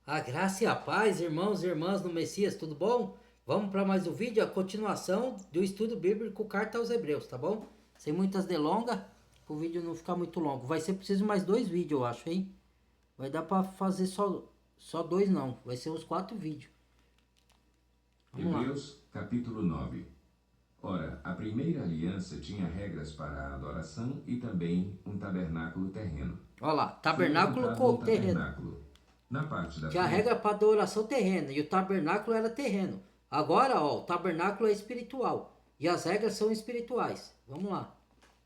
A graça e a paz, irmãos e irmãs no Messias, tudo bom? Vamos para mais um vídeo, a continuação do estudo bíblico Carta aos Hebreus, tá bom? Sem muitas delongas, para o vídeo não ficar muito longo. Vai ser preciso mais dois vídeos, eu acho, hein? Vai dar para fazer só dois, não. Vai ser uns 4 vídeos. Vamos lá. Hebreus, capítulo 9. Ora, a primeira aliança tinha regras para a adoração e também um tabernáculo terreno. Olha lá, Foi tabernáculo levantado um terreno. tabernáculo na parte da Tinha a frente regra para adoração terrena e o tabernáculo era terreno. Agora, ó, o tabernáculo é espiritual e as regras são espirituais. Vamos lá.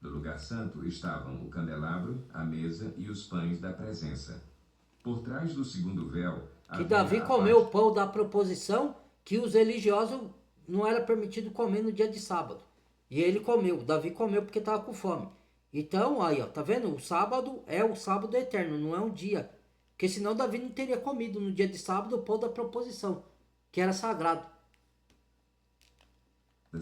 do lugar santo estavam o candelabro, a mesa e os pães da presença. Por trás do segundo véu Que havia Davi a comeu parte... o pão da proposição que os religiosos não era permitido comer no dia de sábado. E ele comeu, Davi comeu porque estava com fome. Então, aí, ó, tá vendo? O sábado é o sábado eterno, não é um dia. Porque senão Davi não teria comido no dia de sábado o pão da proposição, que era sagrado.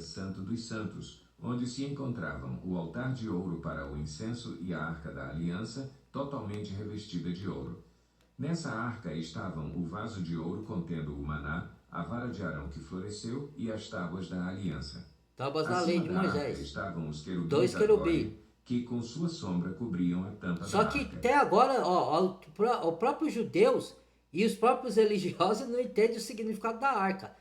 Santo dos Santos, onde se encontravam o altar de ouro para o incenso e a arca da aliança, totalmente revestida de ouro. Nessa arca estavam o vaso de ouro contendo o maná, a vara de Arão que floresceu e as tábuas da aliança. Tábuas da lei Acima de da arca Moisés. estavam os querubins Dois da glória, querubins. que com sua sombra cobriam a tampa da Só que arca. até agora, ó, o próprio judeus e os próprios religiosos não entendem o significado da arca.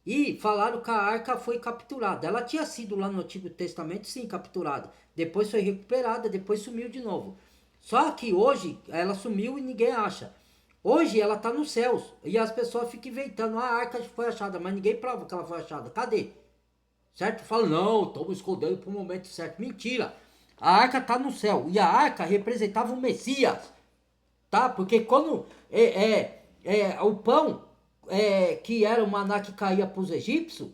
E falaram que a arca foi capturada. Ela tinha sido lá no Antigo Testamento, sim, capturada. Depois foi recuperada, depois sumiu de novo. Só que hoje ela sumiu e ninguém acha. Hoje ela está nos céus e as pessoas ficam inventando: a arca foi achada, mas ninguém prova que ela foi achada. Cadê? Certo? Fala: não, estamos escondendo para o momento certo. Mentira! A arca está no céu e a arca representava o Messias, tá? Porque quando o pão que era o maná que caía para os egípcios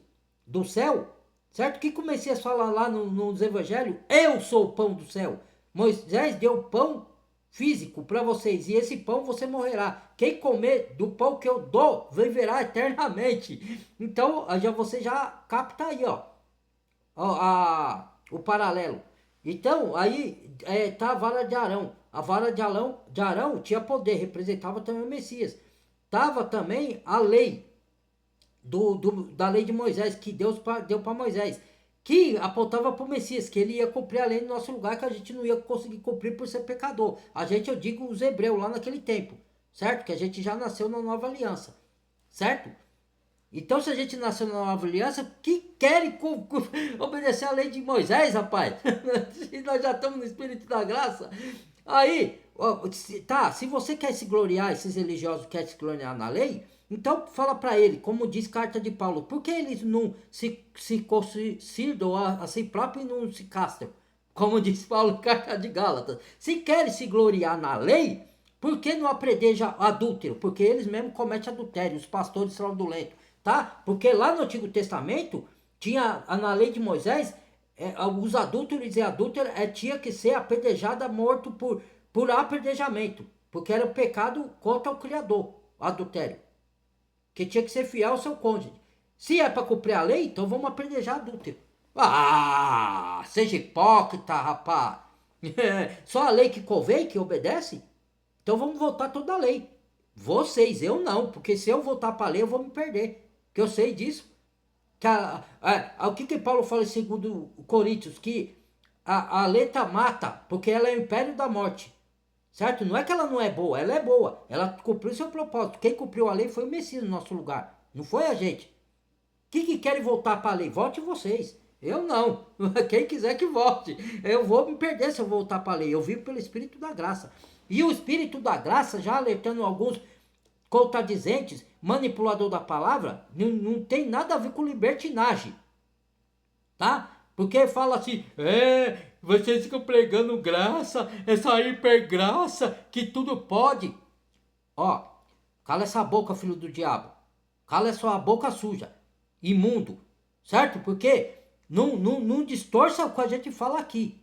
do céu, certo? Que o Messias fala lá nos evangelhos: eu sou o pão do céu. Moisés deu pão físico para vocês e esse pão você morrerá. Quem comer do pão que eu dou viverá eternamente. Então você já capta aí, ó, o paralelo. Então, aí tá a vara de Arão. A vara de Arão tinha poder, representava também o Messias. Tava também a lei da lei de Moisés, que Deus deu para Moisés, que apontava para o Messias, que ele ia cumprir a lei no nosso lugar, que a gente não ia conseguir cumprir por ser pecador. A gente, eu digo, os hebreus lá naquele tempo, certo? Que a gente já nasceu na nova aliança, certo? Então, se a gente nasceu na nova aliança, que querem obedecer a lei de Moisés, rapaz? Se nós já estamos no Espírito da Graça. Aí, ó, se você quer se gloriar, esses religiosos querem se gloriar na lei, então fala para ele, como diz carta de Paulo, por que eles não se circuncidam a si próprio e não se castram? Como diz Paulo, carta de Gálatas. Se querem se gloriar na lei, por que não apredeja adúltero? Porque eles mesmos cometem adultério, os pastores fraudulentos, tá? Porque lá no Antigo Testamento, tinha na lei de Moisés, os adúlteros e adúlteras tinha que ser apedrejada, morto por apedrejamento, porque era o pecado contra o Criador, o adultério, que tinha que ser fiel ao seu cônjuge. Se é para cumprir a lei, então vamos apedrejar adúltero. Ah, seja hipócrita, rapaz. Só a lei que convém, que obedece? Então vamos voltar toda a lei. Vocês, eu não, porque se eu voltar para a lei eu vou me perder, que eu sei disso. Que o que Paulo fala em 2 Coríntios? Que a letra mata, porque ela é o império da morte. Certo? Não é que ela não é boa, ela é boa. Ela cumpriu seu propósito. Quem cumpriu a lei foi o Messias no nosso lugar. Não foi a gente. Que querem voltar para a lei? Volte vocês. Eu não. Quem quiser que volte. Eu vou me perder se eu voltar para a lei. Eu vivo pelo Espírito da Graça. E o Espírito da Graça, já alertando alguns contradizentes, manipulador da palavra, não tem nada a ver com libertinagem, tá? Porque fala assim: vocês ficam pregando graça, essa hipergraça, que tudo pode. Ó, cala essa boca, filho do diabo. Cala essa boca suja, imundo, certo? Porque não distorça o que a gente fala aqui.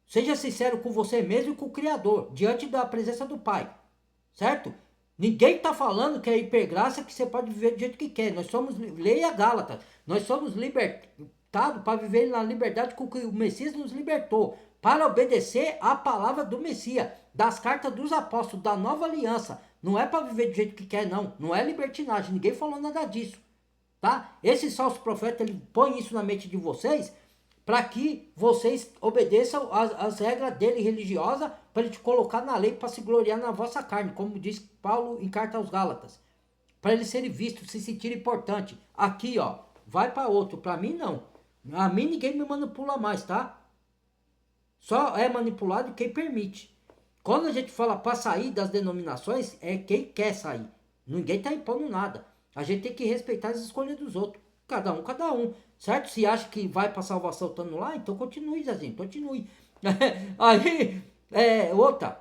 Seja sincero com você mesmo e com o Criador, diante da presença do Pai. Certo? Ninguém está falando que é hipergraça que você pode viver do jeito que quer. Nós somos, leia Gálatas, nós somos libertados para viver na liberdade com que o Messias nos libertou. para obedecer a palavra do Messias, das cartas dos apóstolos, da nova aliança. Não é para viver do jeito que quer, não. Não é libertinagem, ninguém falou nada disso. Tá? Esse falso profeta, ele põe isso na mente de vocês, para que vocês obedeçam as regras dele religiosas, para ele te colocar na lei, para se gloriar na vossa carne, como diz Paulo em carta aos Gálatas. Para eles serem vistos, se sentirem importante. Aqui, ó, vai para outro. Para mim, não. A mim ninguém me manipula mais, tá? Só é manipulado quem permite. Quando a gente fala para sair das denominações, é quem quer sair. Ninguém tá impondo nada. A gente tem que respeitar as escolhas dos outros. Cada um. Certo? Se acha que vai para salvação estando lá, então continue, Zezinho, continue. Aí, outra.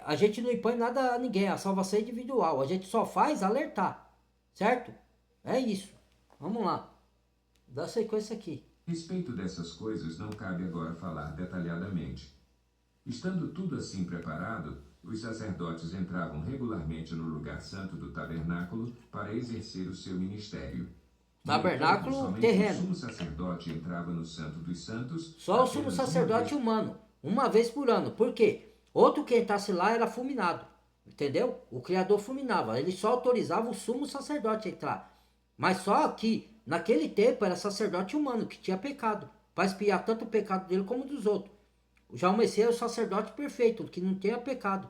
A gente não impõe nada a ninguém. A salvação é individual. A gente só faz alertar. Certo? É isso. Vamos lá. Dá sequência aqui. A respeito dessas coisas não cabe agora falar detalhadamente. Estando tudo assim preparado, os sacerdotes entravam regularmente no lugar santo do tabernáculo para exercer o seu ministério. Tabernáculo somente terreno. O sumo sacerdote entrava no santo dos santos. Só o sumo sacerdote humano. Uma vez por ano. Por quê? Outro que entrasse lá era fulminado. Entendeu? O Criador fulminava. Ele só autorizava o sumo sacerdote a entrar. Mas só que, naquele tempo, era sacerdote humano que tinha pecado. Para expiar tanto o pecado dele como dos outros. Já o Messias é o sacerdote perfeito, que não tenha pecado.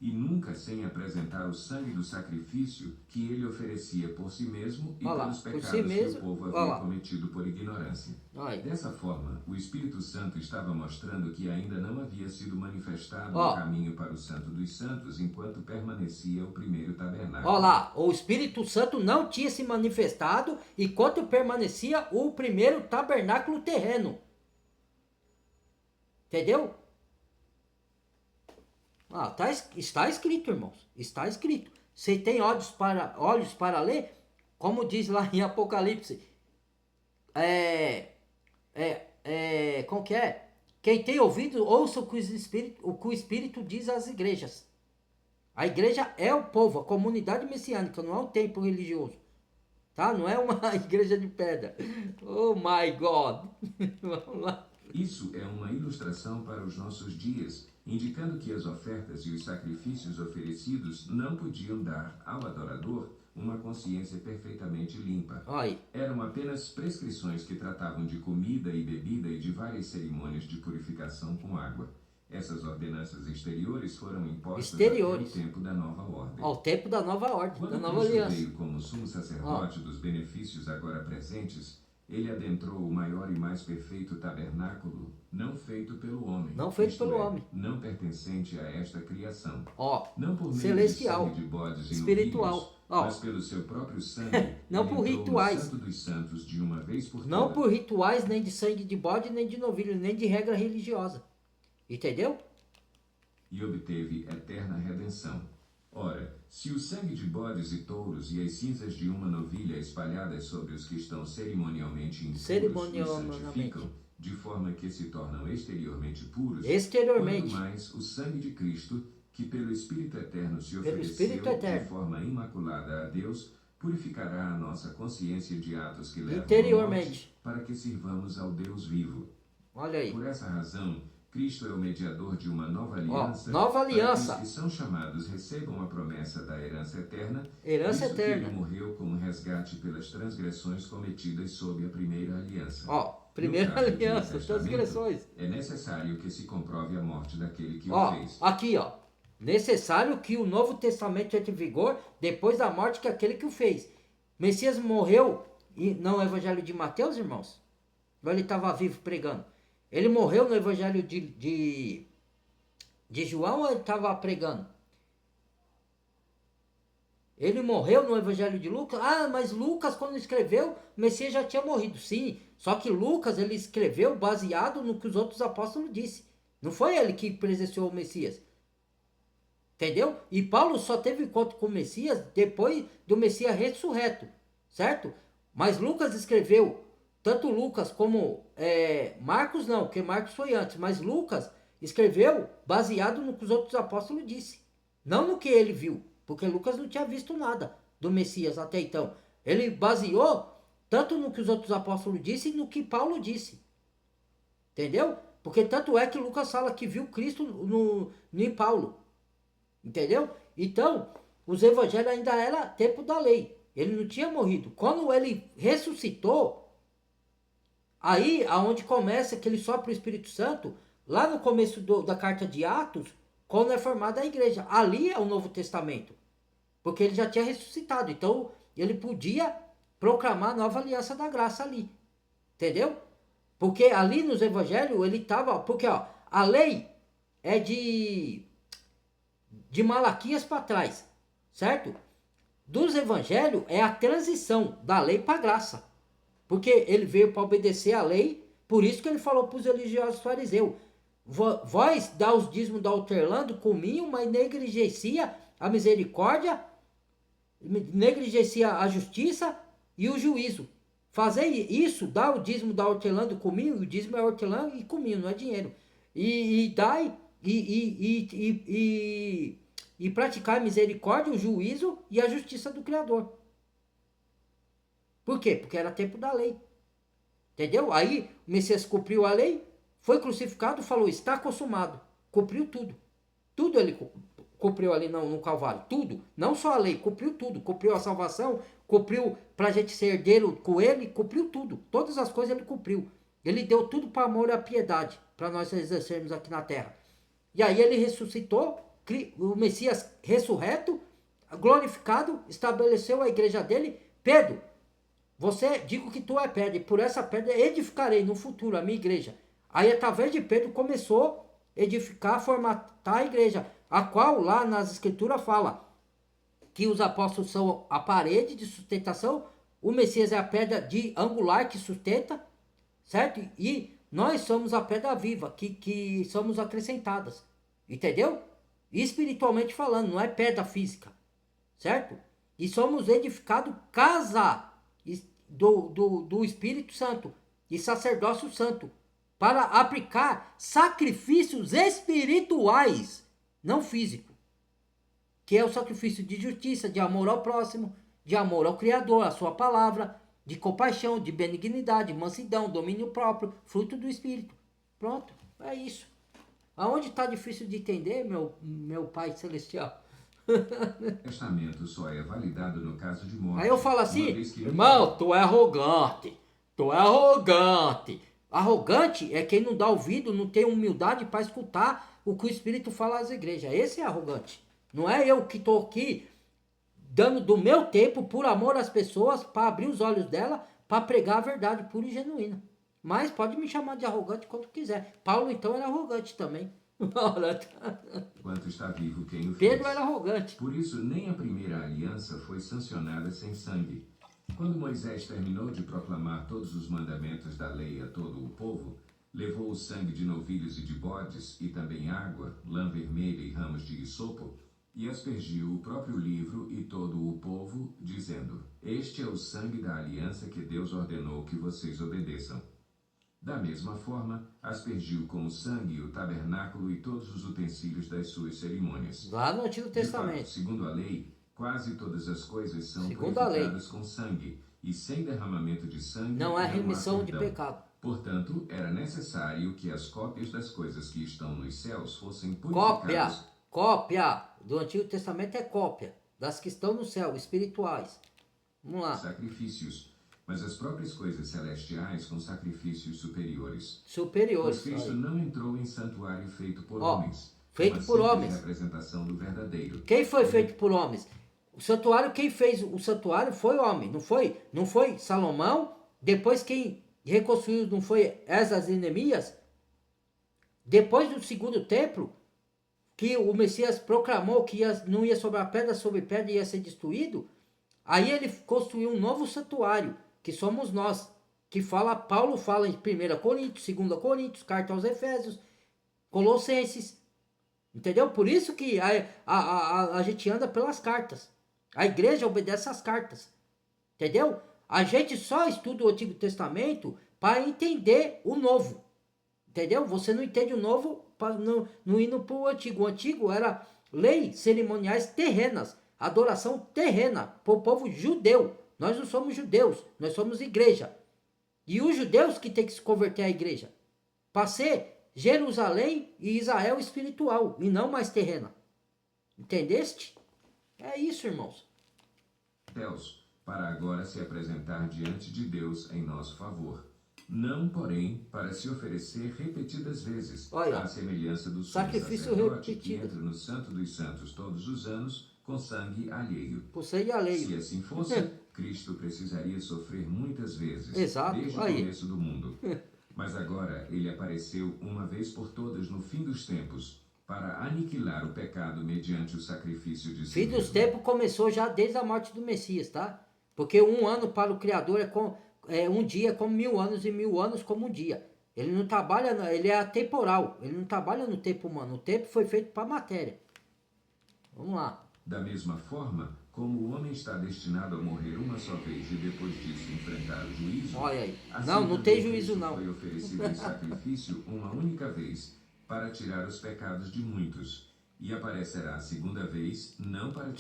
E nunca sem apresentar o sangue do sacrifício que ele oferecia por si mesmo e pelos pecados que o povo havia cometido por ignorância. Dessa forma, o Espírito Santo estava mostrando que ainda não havia sido manifestado o caminho para o Santo dos Santos enquanto permanecia o primeiro tabernáculo. Olha lá, o Espírito Santo não tinha se manifestado enquanto permanecia o primeiro tabernáculo terreno. Entendeu? Está escrito, irmãos. Está escrito. Você tem olhos para ler? Como diz lá em Apocalipse. Como que é? Quem tem ouvido, ouça o que o Espírito diz às igrejas. A igreja é o povo, a comunidade messiânica, não é um templo religioso. Tá? Não é uma igreja de pedra. Oh my God. Vamos lá. Isso é uma ilustração para os nossos dias, indicando que as ofertas e os sacrifícios oferecidos não podiam dar ao adorador uma consciência perfeitamente limpa. Eram apenas prescrições que tratavam de comida e bebida e de várias cerimônias de purificação com água. Essas ordenanças exteriores foram impostas até o tempo da nova ordem. Ao tempo da nova ordem, Quando da nova Cristo aliança. veio como sumo sacerdote dos benefícios agora presentes, ele adentrou o maior e mais perfeito tabernáculo, não feito pelo homem. Não feito pelo homem. Não pertencente a esta criação. Não por meio celestial, de sangue de bodes e espiritual. novilhos, mas pelo seu próprio sangue. Não por rituais. No Santo dos Santos de uma vez por não todas. por rituais, nem de sangue de bode, nem de novilho, nem de regra religiosa. Entendeu? E obteve eterna redenção. Ora, se o sangue de bodes e touros e as cinzas de uma novilha espalhadas sobre os que estão cerimonialmente impuros os santificam, de forma que se tornam exteriormente puros, quanto mais o sangue de Cristo, que pelo Espírito Eterno se ofereceu de forma imaculada a Deus, purificará a nossa consciência de atos que levam à morte, para que sirvamos ao Deus vivo. Olha aí. Por essa razão, Cristo é o mediador de uma nova aliança, nova aliança. para que os que são chamados recebam a promessa da herança eterna, herança eterna. Que ele morreu como resgate pelas transgressões cometidas sob a primeira aliança. Primeira aliança, transgressões. É necessário que se comprove a morte daquele que o fez. Aqui, necessário que o Novo Testamento entre em vigor depois da morte que aquele que o fez. Messias morreu, e não é o Evangelho de Mateus, irmãos? Ou ele estava vivo pregando? Ele morreu no Evangelho de João ou ele estava pregando? Ele morreu no Evangelho de Lucas? Mas Lucas, quando escreveu, o Messias já tinha morrido. Sim, só que Lucas, ele escreveu baseado no que os outros apóstolos disseram. Não foi ele que presenciou o Messias. Entendeu? E Paulo só teve encontro com o Messias depois do Messias ressurreto. Certo? Mas Lucas escreveu, tanto Lucas como Marcos não, porque Marcos foi antes. Mas Lucas escreveu baseado no que os outros apóstolos disseram. Não no que ele viu. Porque Lucas não tinha visto nada do Messias até então. Ele baseou tanto no que os outros apóstolos disseram e no que Paulo disse. Entendeu? Porque tanto é que Lucas fala que viu Cristo em Paulo. Entendeu? Então, os evangelhos ainda era tempo da lei. Ele não tinha morrido. Quando ele ressuscitou, aí aonde começa que ele sopra o Espírito Santo, lá no começo da carta de Atos, quando é formada a igreja. Ali é o Novo Testamento. Porque ele já tinha ressuscitado. Então, ele podia proclamar a nova aliança da graça ali. Entendeu? Porque ali nos evangelhos ele estava... Porque ó, a lei é de Malaquias para trás. Certo? Dos evangelhos é a transição da lei para a graça. Porque ele veio para obedecer a lei. Por isso que ele falou para os religiosos fariseus. Vós dá os dízimos da hortelã, cominho, mas negligencia a misericórdia, negligencia a justiça e o juízo. Fazer isso, dá o dízimo da hortelã, do cominho, o dízimo é hortelã e cominho, não é dinheiro. E dai e praticar a misericórdia, o juízo e a justiça do Criador. Por quê? Porque era tempo da lei. Entendeu? Aí o Messias cumpriu a lei, foi crucificado, falou, está consumado. Cumpriu tudo. Tudo ele cumpriu ali no Calvário. Tudo. Não só a lei, cumpriu tudo. Cumpriu a salvação, cumpriu para a gente ser herdeiro com ele, cumpriu tudo. Todas as coisas ele cumpriu. Ele deu tudo para amor e a piedade, para nós exercermos aqui na terra. E aí ele ressuscitou, o Messias ressurreto, glorificado, estabeleceu a igreja dele. Pedro, você, digo que tu é pedra, e por essa pedra edificarei no futuro a minha igreja. Aí, através de Pedro, começou a edificar, formatar a igreja, a qual lá nas escrituras fala que os apóstolos são a parede de sustentação, o Messias é a pedra de angular que sustenta, certo? E nós somos a pedra viva, que somos acrescentadas, entendeu? Espiritualmente falando, não é pedra física, certo? E somos edificados casa do Espírito Santo e sacerdócio santo, para aplicar sacrifícios espirituais, não físicos, que é o sacrifício de justiça, de amor ao próximo, de amor ao Criador, a sua palavra, de compaixão, de benignidade, mansidão, domínio próprio, fruto do Espírito. Pronto, é isso. Aonde está difícil de entender, meu Pai Celestial? O testamento só é validado no caso de morte. Aí eu falo assim, irmão, tu é arrogante, tu é arrogante. Arrogante é quem não dá ouvido, não tem humildade para escutar o que o Espírito fala às igrejas. Esse é arrogante. Não é eu que estou aqui dando do meu tempo por amor às pessoas, para abrir os olhos dela, para pregar a verdade pura e genuína. Mas pode me chamar de arrogante quando quiser. Paulo então era arrogante também. Enquanto está vivo quem o fez. Pedro era arrogante. Por isso nem a primeira aliança foi sancionada sem sangue. Quando Moisés terminou de proclamar todos os mandamentos da lei a todo o povo, levou o sangue de novilhos e de bodes, e também água, lã vermelha e ramos de hisopo, e aspergiu o próprio livro e todo o povo, dizendo: Este é o sangue da aliança que Deus ordenou que vocês obedeçam. Da mesma forma, aspergiu com o sangue o tabernáculo e todos os utensílios das suas cerimônias. Lá no Antigo Testamento. De fato, segundo a lei, quase todas as coisas são Segundo purificadas com sangue, e sem derramamento de sangue não há remissão de perdão. pecado. Portanto, era necessário que as cópias das coisas que estão nos céus fossem purificadas. Cópia do Antigo Testamento é cópia das que estão no céu, espirituais. Vamos lá. Sacrifícios, mas as próprias coisas celestiais com sacrifícios superiores. Superiores. Pois Cristo não entrou em santuário feito por homens. Feito por homens. Representação do verdadeiro. Quem foi feito por homens? O santuário, quem fez o santuário foi homem, não foi? Não foi Salomão? Depois quem reconstruiu não foi Esdras e Neemias? Depois do segundo templo, que o Messias proclamou que não ia sobrar pedra sobre pedra e ia ser destruído, aí ele construiu um novo santuário, que somos nós, que Paulo fala em 1 Coríntios, 2 Coríntios, carta aos Efésios, Colossenses, entendeu? Por isso que a gente anda pelas cartas, a igreja obedece às cartas, entendeu? A gente só estuda o Antigo Testamento para entender o Novo, entendeu? Você não entende o Novo não indo para o Antigo. O Antigo era leis cerimoniais terrenas, adoração terrena para o povo judeu. Nós não somos judeus, nós somos igreja. E os judeus que tem que se converter à igreja. Para ser Jerusalém e Israel espiritual, e não mais terrena. Entendeste? É isso, irmãos. Deus, para agora se apresentar diante de Deus em nosso favor. Não, porém, para se oferecer repetidas vezes, Olha, à semelhança do sumo sacrifício sacerdote que repetido. entra no Santo dos Santos todos os anos, com sangue alheio. Por sangue alheio. Se assim fosse, Cristo precisaria sofrer muitas vezes, Exato, desde o aí. começo do mundo. Mas agora ele apareceu uma vez por todas no fim dos tempos, para aniquilar o pecado mediante o sacrifício de si Fim dos mesmo. tempos começou já desde a morte do Messias, tá? Porque 1 ano para o Criador um dia como 1000 anos, e 1000 anos como um dia. Ele não trabalha, ele é atemporal, ele não trabalha no tempo humano. O tempo foi feito para a matéria. Vamos lá. Da mesma forma, como o homem está destinado a morrer uma só vez e depois disso enfrentar o juízo, Olha aí. assim Não tem também juízo Cristo não. foi oferecido em sacrifício uma única vez, para tirar os pecados de muitos, e aparecerá a segunda vez, não para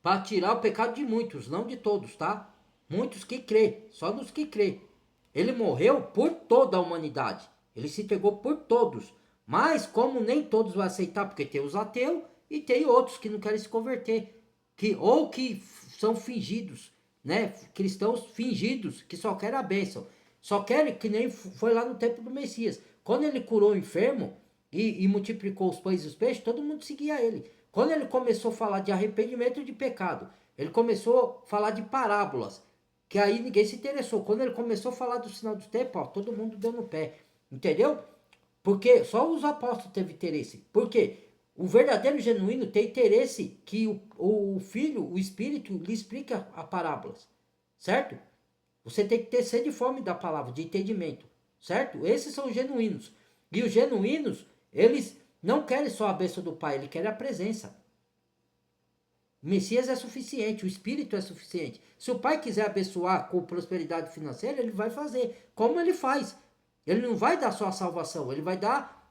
para tirar o pecado de muitos, não de todos, tá? Muitos que crê, só dos que crê. Ele morreu por toda a humanidade. Ele se entregou por todos. Mas como nem todos vão aceitar, porque tem os ateus e tem outros que não querem se converter, ou que são fingidos, né? Cristãos fingidos, que só querem a bênção. Só querem, que nem foi lá no tempo do Messias. Quando ele curou o enfermo e multiplicou os pães e os peixes, todo mundo seguia ele. Quando ele começou a falar de arrependimento e de pecado, ele começou a falar de parábolas, que aí ninguém se interessou. Quando ele começou a falar do sinal do tempo, ó, todo mundo deu no pé. Entendeu? Porque só os apóstolos teve interesse. Por quê? O verdadeiro genuíno tem interesse que o Filho, o Espírito, lhe explique a parábolas. Certo? Você tem que ter sede e fome da palavra, de entendimento. Certo? Esses são os genuínos. E os genuínos, eles não querem só a bênção do Pai, eles querem a presença. O Messias é suficiente, o Espírito é suficiente. Se o Pai quiser abençoar com prosperidade financeira, ele vai fazer. Como ele faz? Ele não vai dar só a salvação, ele vai dar...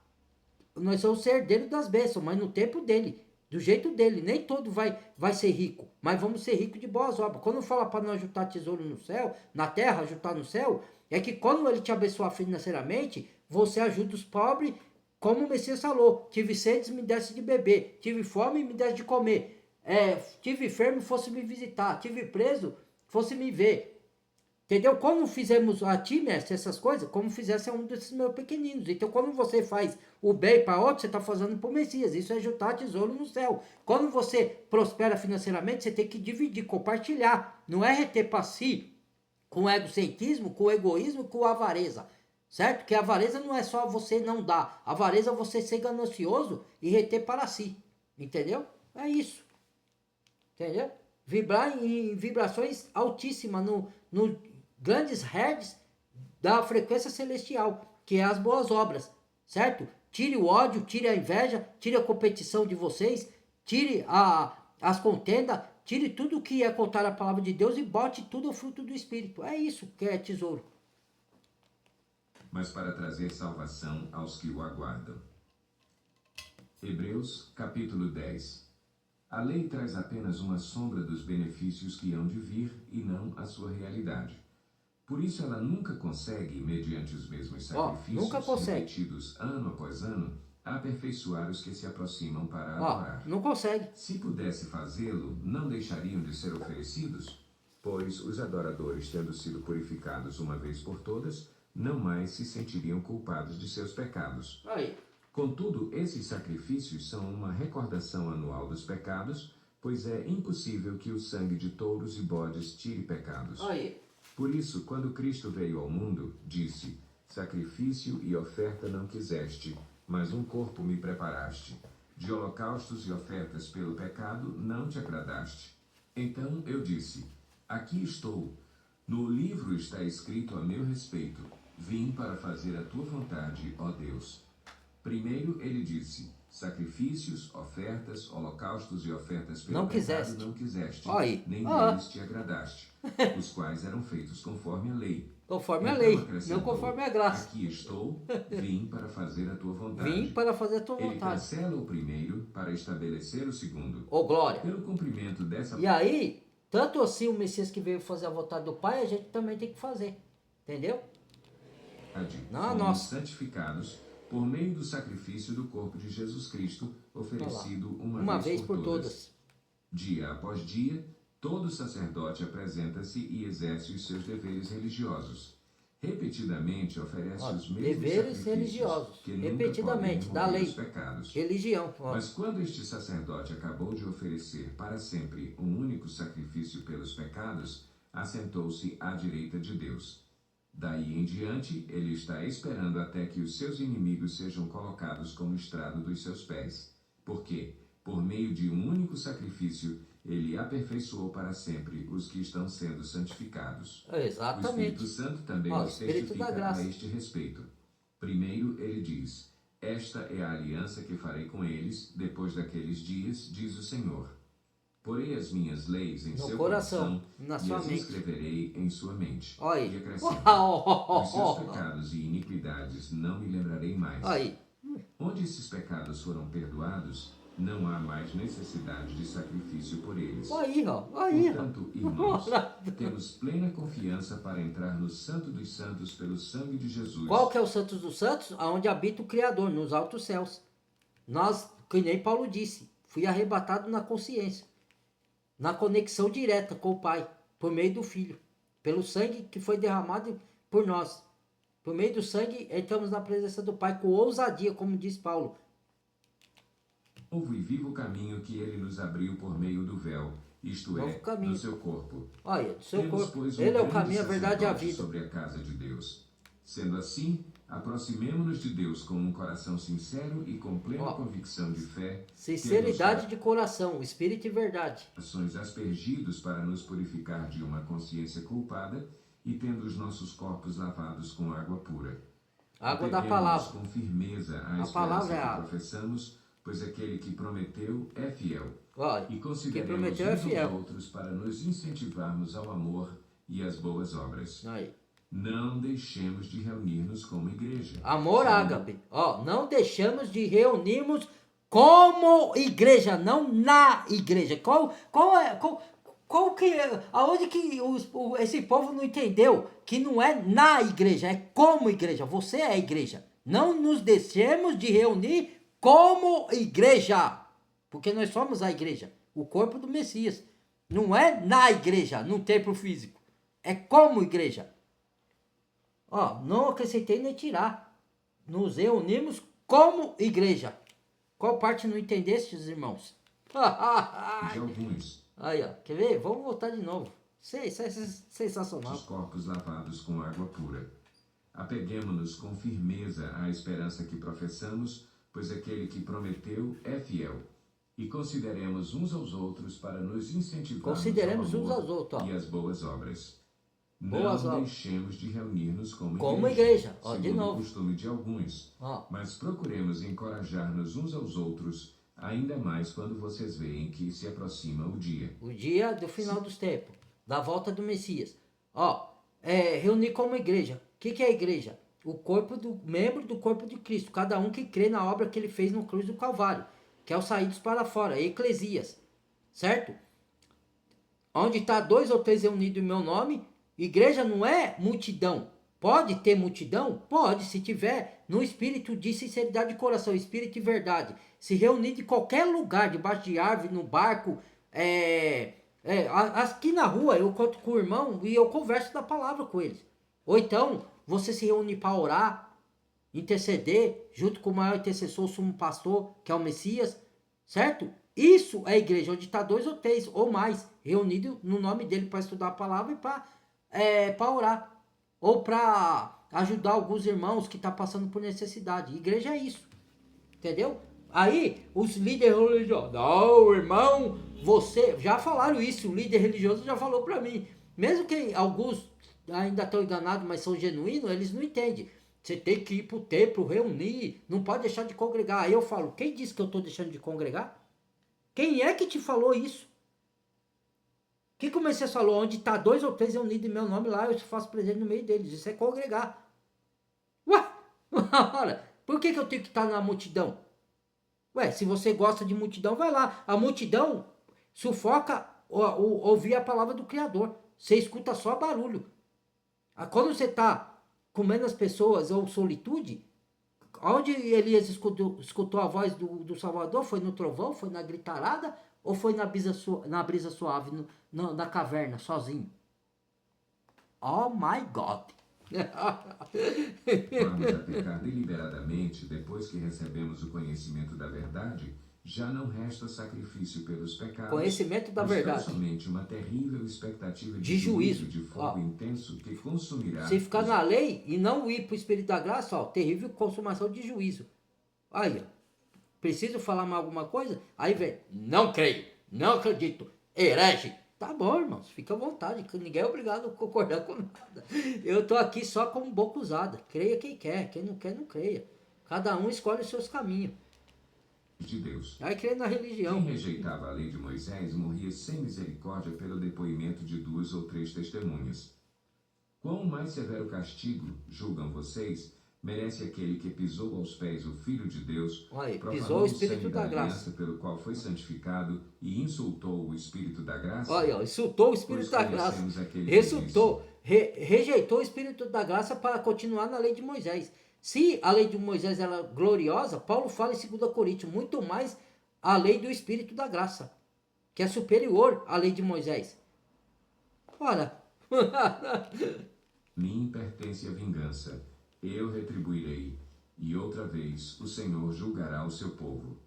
Nós somos herdeiros das bênçãos, mas no tempo dele, do jeito dele. Nem todo vai ser rico, mas vamos ser ricos de boas obras. Quando fala para nós juntar tesouro no céu, na terra, juntar no céu, é que quando ele te abençoar financeiramente, você ajuda os pobres, como o Messias falou. Tive sede, me desse de beber. Tive fome, me desse de comer. Tive enfermo, fosse me visitar. Tive preso, fosse me ver. Entendeu? Como fizemos a ti, mestre, essas coisas, como fizesse a um desses meus pequeninos. Então, quando você faz o bem para outro, você está fazendo para o Messias. Isso é juntar tesouro no céu. Quando você prospera financeiramente, você tem que dividir, compartilhar. Não é reter para si, com egocentrismo, com egoísmo, com avareza. Certo? Que a avareza não é só você não dar. A avareza é você ser ganancioso e reter para si. Entendeu? É isso. Entendeu? Vibrar em vibrações altíssimas, no grandes hertz da frequência celestial, que é as boas obras, certo? Tire o ódio, tire a inveja, tire a competição de vocês, tire as contendas, tire tudo que é contar a palavra de Deus e bote tudo ao fruto do Espírito. É isso que é tesouro. Mas para trazer salvação aos que o aguardam. Hebreus, capítulo 10. A lei traz apenas uma sombra dos benefícios que hão de vir e não a sua realidade. Por isso ela nunca consegue, mediante os mesmos sacrifícios repetidos ano após ano, aperfeiçoar os que se aproximam para adorar. Não consegue. Se pudesse fazê-lo, não deixariam de ser oferecidos? Pois os adoradores, tendo sido purificados uma vez por todas, não mais se sentiriam culpados de seus pecados. Aí. Contudo, esses sacrifícios são uma recordação anual dos pecados, pois é impossível que o sangue de touros e bodes tire pecados. Aí. Por isso, quando Cristo veio ao mundo, disse: sacrifício e oferta não quiseste, mas um corpo me preparaste. De holocaustos e ofertas pelo pecado não te agradaste. Então eu disse: aqui estou. No livro está escrito a meu respeito: vim para fazer a tua vontade, ó Deus. Primeiro ele disse: sacrifícios, ofertas, holocaustos e ofertas pelo pecado não quiseste, nem deles te agradaste, os quais eram feitos conforme a lei. Conforme a lei, não conforme a graça. Aqui estou, vim para fazer a tua vontade. Vim para fazer a tua vontade. Ele cancela o primeiro para estabelecer o segundo. Ô, glória. Pelo cumprimento dessa... E aí, Tanto assim o Messias que veio fazer a vontade do Pai, a gente também tem que fazer. Entendeu? Não, fomos nossa. santificados por meio do sacrifício do corpo de Jesus Cristo, oferecido uma vez por todas. Dia após dia, todo sacerdote apresenta-se e exerce os seus deveres religiosos. Repetidamente oferece os mesmos deveres sacrifícios religiosos, que nunca repetidamente, podem da remover lei, os pecados. religião. Mas quando este sacerdote acabou de oferecer para sempre um único sacrifício pelos pecados, assentou-se à direita de Deus. Daí em diante, ele está esperando até que os seus inimigos sejam colocados como estrado dos seus pés. Porque, por meio de um único sacrifício, ele aperfeiçoou para sempre os que estão sendo santificados. Exatamente. O Espírito Santo também nos testifica a este respeito. Primeiro, ele diz: esta é a aliança que farei com eles depois daqueles dias, diz o Senhor. Porei as minhas leis em seu coração na e sua as mente. escreverei em sua mente. Olha. E acrescenta: os seus pecados e iniquidades não me lembrarei mais. Aí. Onde esses pecados foram perdoados, não há mais necessidade de sacrifício por eles. Aí, ó. Aí, portanto, irmãos, temos plena confiança para entrar no Santo dos Santos pelo sangue de Jesus. Qual que é o Santos dos Santos? Onde habita o Criador, nos altos céus. Nós, que nem Paulo disse, fui arrebatado na consciência, na conexão direta com o Pai, por meio do Filho, pelo sangue que foi derramado por nós. Por meio do sangue, entramos na presença do Pai com ousadia, como diz Paulo. Novo e vivo caminho que ele nos abriu por meio do véu, isto é, do seu corpo. Olha, do seu Temos, corpo. pois, Ele é o caminho, a verdade e a vida. Sobre a casa de Deus. Sendo assim, aproximemo-nos de Deus com um coração sincero e com plena convicção de fé. Sinceridade de coração, espírito e verdade. Ações aspergidos para nos purificar de uma consciência culpada e tendo os nossos corpos lavados com água pura. Água da palavra. Com firmeza a palavra é que água. Professamos, pois aquele que prometeu é fiel. Olha, e consideremos prometeu é uns fiel. aos outros para nos incentivarmos ao amor e às boas obras. Aí. Não deixemos de reunir-nos como igreja. Amor ágape. Ó, não deixamos de reunirmos como igreja, não na igreja. Aonde que esse povo não entendeu que não é na igreja, é como igreja. Você é a igreja. Não nos deixemos de reunir como igreja, porque nós somos a igreja, o corpo do Messias. Não é na igreja, no templo físico. É como igreja. Ó, não acrescentei nem tirar. Nos reunimos como igreja. Qual parte não entendestes, irmãos? De alguns. Aí, ó. Quer ver? Vamos voltar de novo. Sensacional. Os corpos lavados com água pura. Apeguemo-nos com firmeza à esperança que professamos, pois aquele que prometeu é fiel. E consideremos uns aos outros para nos incentivarmos ao amor e às boas obras. Não deixemos de reunir-nos como igreja. Ó, de novo. O costume de alguns, mas procuremos encorajar-nos uns aos outros, ainda mais quando vocês veem que se aproxima o dia. O dia do final dos tempos, da volta do Messias. Ó, reunir como igreja. O que é a igreja? O corpo membro do corpo de Cristo, cada um que crê na obra que ele fez no cruz do Calvário, que é os saídos para fora, eclesias, certo? Onde está 2 ou 3 reunidos em meu nome. Igreja não é multidão. Pode ter multidão? Pode, se tiver no espírito de sinceridade de coração, espírito de verdade. Se reunir de qualquer lugar, debaixo de árvore, no barco, aqui na rua eu conto com o irmão e eu converso da palavra com eles. Ou então, você se reúne para orar, interceder, junto com o maior intercessor, o sumo pastor, que é o Messias, certo? Isso é a igreja, onde está 2 ou 3 ou mais reunidos no nome dele para estudar a palavra e para orar. Ou para ajudar alguns irmãos que estão passando por necessidade. Igreja é isso. Entendeu? Aí, os líderes religiosos, não, irmão, você... Já falaram isso, o líder religioso já falou para mim. Mesmo que alguns ainda estão enganados, mas são genuínos, eles não entendem. Você tem que ir para o templo, reunir, não pode deixar de congregar. Aí eu falo, quem disse que eu estou deixando de congregar? Quem é que te falou isso? O que o Messias falou? Onde está 2 ou 3 reunidos em meu nome, lá eu faço presente no meio deles. Isso é congregar. Ué, ora, por que eu tenho que estar na multidão? Ué, se você gosta de multidão, vai lá. A multidão sufoca ouvir a palavra do Criador. Você escuta só barulho. Quando você está comendo as pessoas ou solitude, onde Elias escutou a voz do Salvador? Foi no trovão? Foi na gritarada? Ou foi na brisa suave, na caverna, sozinho? Oh my God! Vamos a pecar deliberadamente depois que recebemos o conhecimento da verdade, já não resta sacrifício pelos pecados. Conhecimento da verdade. Somente uma terrível expectativa de juízo, de fogo intenso que consumirá. Se ficar na lei e não ir para o Espírito da Graça, ó, terrível consumação de juízo. Aí, ó, preciso falar mais alguma coisa? Aí vem, não creio, não acredito, herege. Tá bom, irmãos, fica à vontade, ninguém é obrigado a concordar com nada. Eu tô aqui só como boca usada. Creia quem quer, não creia. Cada um escolhe os seus caminhos. De Deus. Aí crê na religião. Quem rejeitava a lei de Moisés morria sem misericórdia pelo depoimento de 2 ou 3 testemunhas. Quão mais severo castigo, julgam vocês, merece aquele que pisou aos pés o Filho de Deus, aí, pisou o Espírito da Graça pelo qual foi santificado e insultou o Espírito da Graça? Olha, ó, insultou o Espírito da Graça. Rejeitou o Espírito da Graça para continuar na lei de Moisés. Se a lei de Moisés era gloriosa, Paulo fala em 2 Coríntios, muito mais a lei do Espírito da Graça, que é superior à lei de Moisés. Ora. Mim pertence a vingança, eu retribuirei, e outra vez o Senhor julgará o seu povo.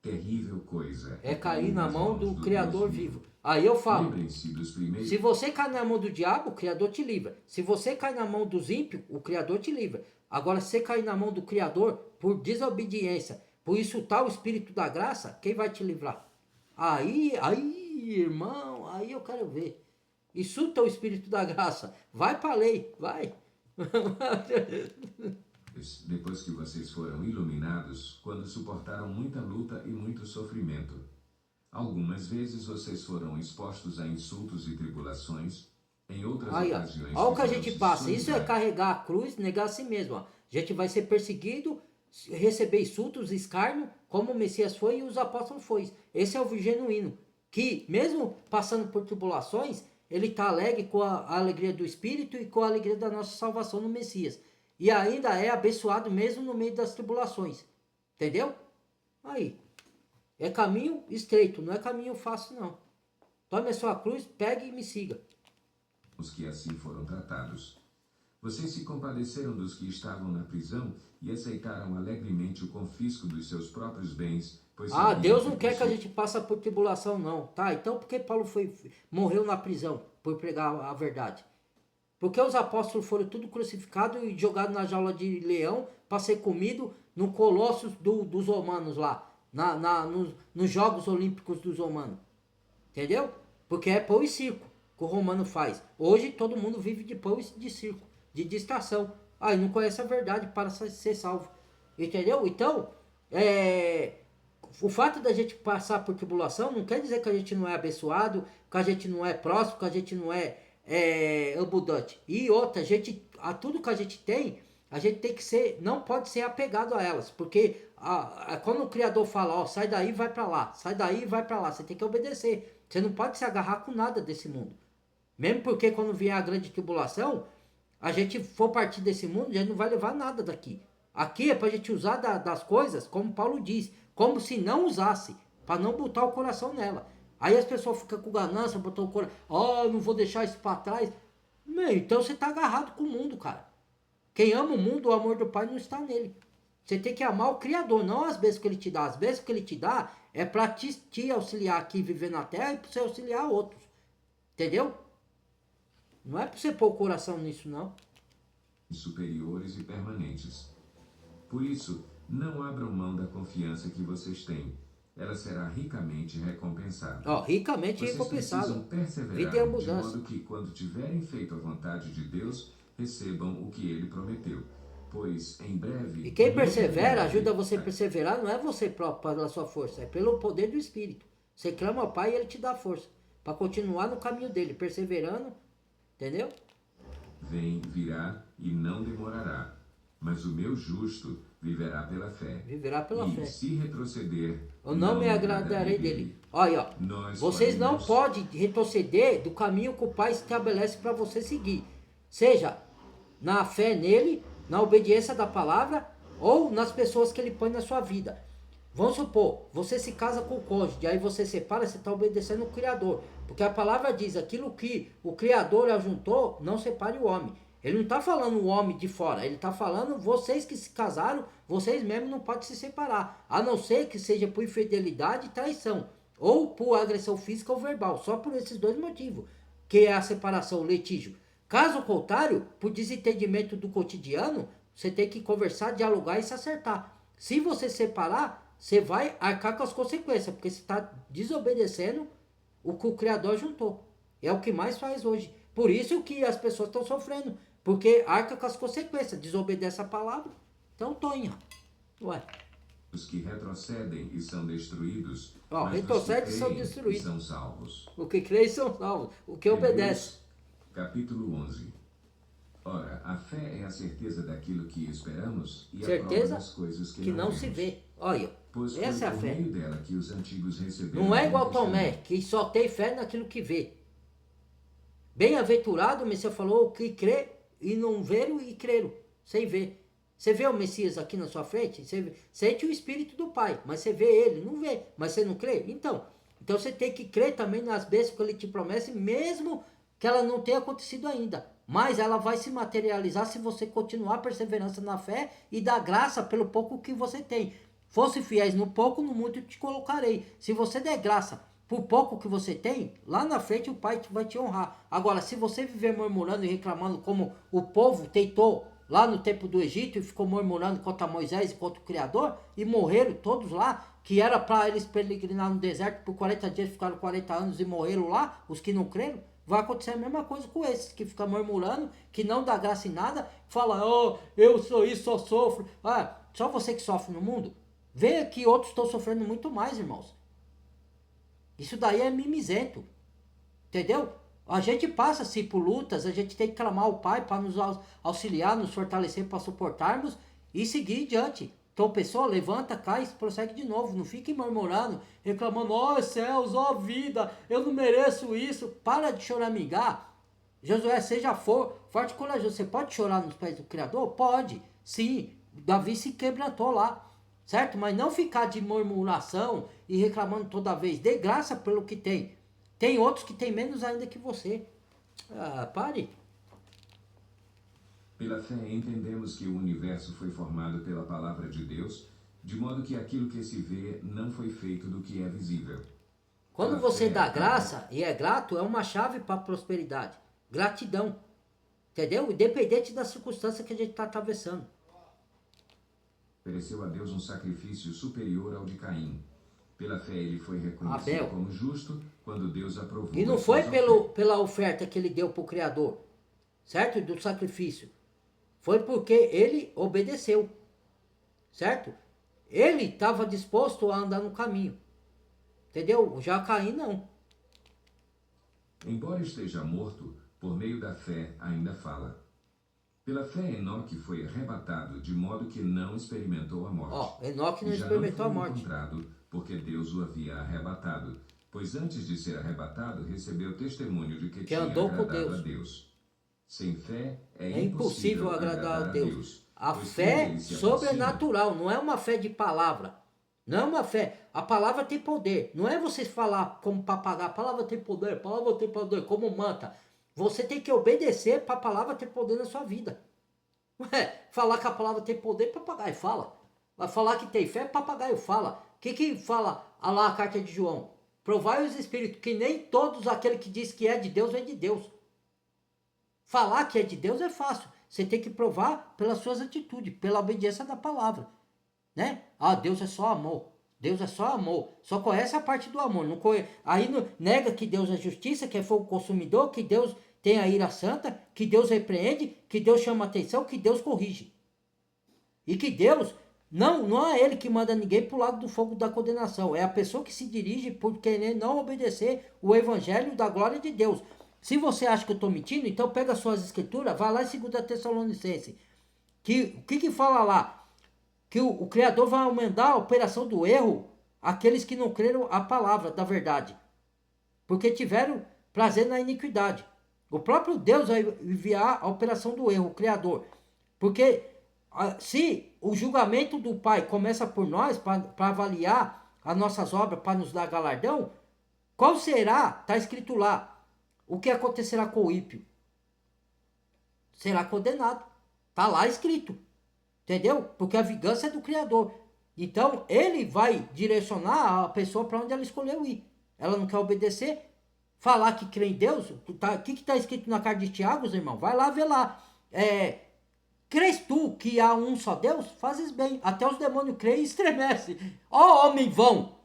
Terrível coisa é cair na mão do Criador vivo. Aí eu falo, se você cai na mão do diabo, o Criador te livra. Se você cai na mão dos ímpios, o Criador te livra. Agora, se você cair na mão do Criador por desobediência, por insultar o Espírito da Graça, quem vai te livrar? Aí, irmão, aí eu quero ver. Insulta o Espírito da Graça. Vai para a lei, vai. Depois que vocês foram iluminados, quando suportaram muita luta e muito sofrimento. Algumas vezes vocês foram expostos a insultos e tribulações. Em outras ocasiões... Olha o que a gente passa. Isso é carregar a cruz, negar a si mesmo. Ó. A gente vai ser perseguido, receber insultos, escárnio, como o Messias foi e os apóstolos foi. Esse é o genuíno. Que, mesmo passando por tribulações, ele está alegre com a alegria do Espírito e com a alegria da nossa salvação no Messias. E ainda é abençoado mesmo no meio das tribulações. Entendeu? Aí. É caminho estreito, não é caminho fácil, não. Tome a sua cruz, pegue e me siga. Os que assim foram tratados. Vocês se compadeceram dos que estavam na prisão e aceitaram alegremente o confisco dos seus próprios bens. Pois Deus não quer que a gente passe por tribulação, não. Tá, então por que Paulo morreu na prisão por pregar a verdade? Porque os apóstolos foram tudo crucificados e jogados na jaula de leão para ser comido no Colossus dos romanos lá. Nos Jogos Olímpicos dos romanos. Entendeu? Porque é pão e circo que o romano faz. Hoje todo mundo vive de pão e de circo, de distração. E não conhece a verdade para ser salvo. Entendeu? Então, o fato da gente passar por tribulação não quer dizer que a gente não é abençoado, que a gente não é próspero, que a gente não é abundante. E outra, tudo que a gente tem que ser, não pode ser apegado a elas, porque quando o Criador fala, sai daí, vai para lá, sai daí, vai para lá, você tem que obedecer. Você não pode se agarrar com nada desse mundo. Mesmo porque quando vier a grande tribulação, a gente for partir desse mundo, a gente não vai levar nada daqui. Aqui é para a gente usar das coisas, como Paulo diz, como se não usasse, para não botar o coração nela. Aí as pessoas ficam com ganância, botou o coração, não vou deixar isso para trás. Então você está agarrado com o mundo, cara. Quem ama o mundo, o amor do Pai não está nele. Você tem que amar o Criador, não as bênçãos que ele te dá. As bênçãos que ele te dá é para te auxiliar aqui, viver na terra, e para você auxiliar outros. Entendeu? Não é para você pôr o coração nisso, não. Superiores e permanentes. Por isso, não abram mão da confiança que vocês têm. Ela será ricamente recompensada. Ricamente recompensada. Vocês precisam perseverar, de modo que, quando tiverem feito a vontade de Deus, recebam o que ele prometeu. Pois, em breve... E quem persevera, ajuda você a perseverar, não é você próprio, pela sua força, é pelo poder do Espírito. Você clama ao Pai e ele te dá força, para continuar no caminho dele, perseverando, entendeu? Virá e não demorará, mas o meu justo viverá pela fé. Viverá pela E fé. se retroceder, Eu não me agradarei dele. Olha, ó, Nós vocês não faremos- podem retroceder do caminho que o Pai estabelece para você seguir. Seja na fé nele, na obediência da palavra ou nas pessoas que ele põe na sua vida. Vamos supor, você se casa com o cônjuge, aí você separa, você está obedecendo o Criador. Porque a palavra diz, aquilo que o Criador ajuntou, não separe o homem. Ele não está falando o homem de fora, ele está falando vocês que se casaram, vocês mesmos não podem se separar. A não ser que seja por infidelidade e traição, ou por agressão física ou verbal, só por esses dois motivos, que é a separação, o litígio. Caso contrário, por desentendimento do cotidiano, você tem que conversar, dialogar e se acertar. Se você separar, você vai arcar com as consequências, porque você está desobedecendo o que o Criador juntou. É o que mais faz hoje. Por isso que as pessoas estão sofrendo, porque arca com as consequências, desobedece a palavra, então tonha. Ué. Os que retrocedem e são destruídos, Ó, mas os retrocedem que e são creem destruídos. e são salvos. O que crê são salvos, o que obedece. Hebreus, capítulo 11. Ora, a fé é a certeza daquilo que esperamos e a Certeza prova das coisas que não vemos. se vê. Olha, Pois essa é a foi por fé. meio dela que os antigos receberam Não é o igual Tomé, testemunho. que só tem fé naquilo que vê. Bem-aventurado, o Messias falou, o que crê e não veram e creram, sem ver. Você vê o Messias aqui na sua frente, você sente o Espírito do Pai, mas você vê ele, não vê, mas você não crê? Então você tem que crer também nas bênçãos que ele te promete, mesmo que ela não tenha acontecido ainda. Mas ela vai se materializar se você continuar perseverança na fé e dar graça pelo pouco que você tem. Fosse fiéis no pouco, no muito te colocarei. Se você der graça por pouco que você tem, lá na frente o Pai vai te honrar. Agora, se você viver murmurando e reclamando como o povo tentou lá no tempo do Egito e ficou murmurando contra Moisés e contra o Criador, e morreram todos lá, que era para eles peregrinar no deserto por 40 dias, ficaram 40 anos e morreram lá, os que não creram, vai acontecer a mesma coisa com esses que ficam murmurando, que não dá graça em nada, fala, oh, eu sou isso, só sofro. Ah, só você que sofre no mundo? Vê que outros estão sofrendo muito mais, irmãos. Isso daí é mimizento, entendeu? A gente passa assim por lutas, a gente tem que clamar ao Pai para nos auxiliar, nos fortalecer para suportarmos e seguir adiante. Então, pessoa, levanta, cai e prossegue de novo. Não fique murmurando, reclamando, ó céus, ó vida, eu não mereço isso. Para de choramingar. Josué, seja forte e corajoso. Você pode chorar nos pés do Criador? Pode, sim. Davi se quebrantou lá, certo? Mas não ficar de murmuração e reclamando toda vez. Dê graça pelo que tem. Tem outros que têm menos ainda que você. Ah, pare. Pela fé entendemos que o universo foi formado pela palavra de Deus, de modo que aquilo que se vê não foi feito do que é visível. Quando Pela você fé, dá graça e é grato, é uma chave para a prosperidade. Gratidão. Entendeu? Independente da circunstância que a gente está atravessando. Ofereceu a Deus um sacrifício superior ao de Caim. Pela fé ele foi reconhecido Abel. como justo quando Deus aprovou. E não as foi suas ofertas. pela oferta que ele deu para o Criador, certo? Do sacrifício. Foi porque ele obedeceu, certo? Ele estava disposto a andar no caminho. Entendeu? Já Caim não. Embora esteja morto, por meio da fé ainda fala. Pela fé Enoque foi arrebatado, de modo que não experimentou a morte. Ó, Enoque não E já experimentou a foi morte. encontrado, porque Deus o havia arrebatado, pois antes de ser arrebatado recebeu testemunho de que tinha andou com agradado Deus. a Deus. Sem fé É impossível agradar a Deus. A pois fé quando ele se sobrenatural, não é uma fé de palavra. Não é uma fé. A palavra tem poder. Não é você falar como papagaio. A palavra tem poder, a palavra tem poder, como manta. Você tem que obedecer para a palavra ter poder na sua vida. Ué, falar que a palavra tem poder, papagaio fala. Vai falar que tem fé, papagaio fala. O que fala lá a carta de João? Provai os espíritos, que nem todos aquele que diz que é de Deus vem de Deus. Falar que é de Deus é fácil. Você tem que provar pelas suas atitudes, pela obediência da palavra. Né? Ah, Deus é só amor. Deus é só amor. Só conhece a parte do amor. Não conhece. Aí nega que Deus é justiça, que é fogo consumidor, que Deus tem a ira santa, que Deus repreende, que Deus chama atenção, que Deus corrige. E que Deus, não é ele que manda ninguém para o lado do fogo da condenação. É a pessoa que se dirige por querer não obedecer o evangelho da glória de Deus. Se você acha que eu estou mentindo, então pega as suas escrituras, vai lá em 2 Tessalonicenses. O que fala lá? que o Criador vai aumentar a operação do erro àqueles que não creram a palavra da verdade, porque tiveram prazer na iniquidade. O próprio Deus vai enviar a operação do erro, o Criador. Porque se o julgamento do Pai começa por nós, para avaliar as nossas obras, para nos dar galardão, qual será, está escrito lá, o que acontecerá com o ímpio? Será condenado. Está lá escrito. Entendeu? Porque a vingança é do Criador. Então, ele vai direcionar a pessoa para onde ela escolheu ir. Ela não quer obedecer, falar que crê em Deus. O que está escrito na carta de Tiago, irmão? Vai lá ver lá. Crês tu que há um só Deus? Fazes bem. Até os demônios creem e estremecem. Ó homem vão!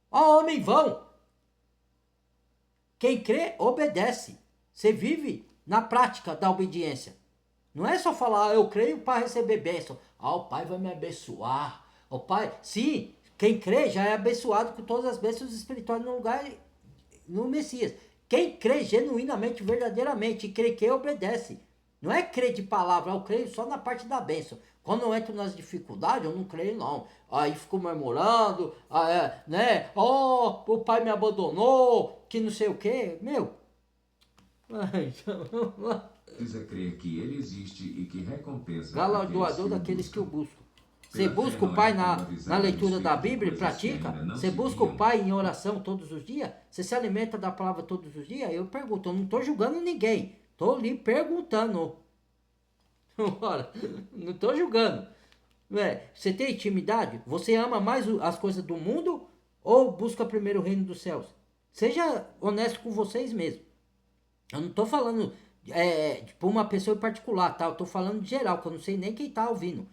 Ó homem vão! Quem crê, obedece. Você vive na prática da obediência. Não é só falar, eu creio para receber bênção. O Pai vai me abençoar. O Pai, sim, quem crê já é abençoado com todas as bênçãos espirituais no lugar, no Messias. Quem crê genuinamente, verdadeiramente, e crê que obedece. Não é crer de palavra, eu creio só na parte da bênção. Quando eu entro nas dificuldades, eu não creio não. Aí fico murmurando, né? O Pai me abandonou, que não sei o quê. Meu. Precisa crer que ele existe e que recompensa galardoador daqueles que o buscam. Você busca o Pai na leitura da Bíblia e pratica? Você busca o Pai em oração todos os dias? Você se alimenta da palavra todos os dias? Eu pergunto, eu não estou julgando ninguém. Estou lhe perguntando. Não estou julgando. Você tem intimidade? Você ama mais as coisas do mundo ou busca primeiro o reino dos céus? Seja honesto com vocês mesmos. Eu não estou falando por uma pessoa em particular, tá? Eu estou falando de geral, que eu não sei nem quem está ouvindo.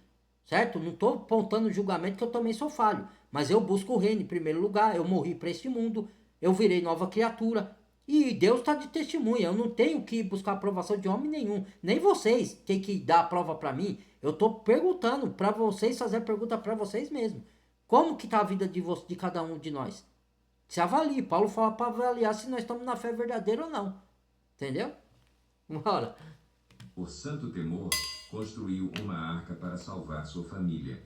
Certo? Não estou apontando julgamento, que eu também sou falho. Mas eu busco o reino em primeiro lugar. Eu morri para este mundo. Eu virei nova criatura. E Deus está de testemunha. Eu não tenho que buscar aprovação de homem nenhum. Nem vocês têm que dar a prova para mim. Eu estou perguntando para vocês, fazer pergunta para vocês mesmos. Como que está a vida de cada um de nós? Se avalie. Paulo fala para avaliar se nós estamos na fé verdadeira ou não. Entendeu? Bora. Por santo temor, construiu uma arca para salvar sua família.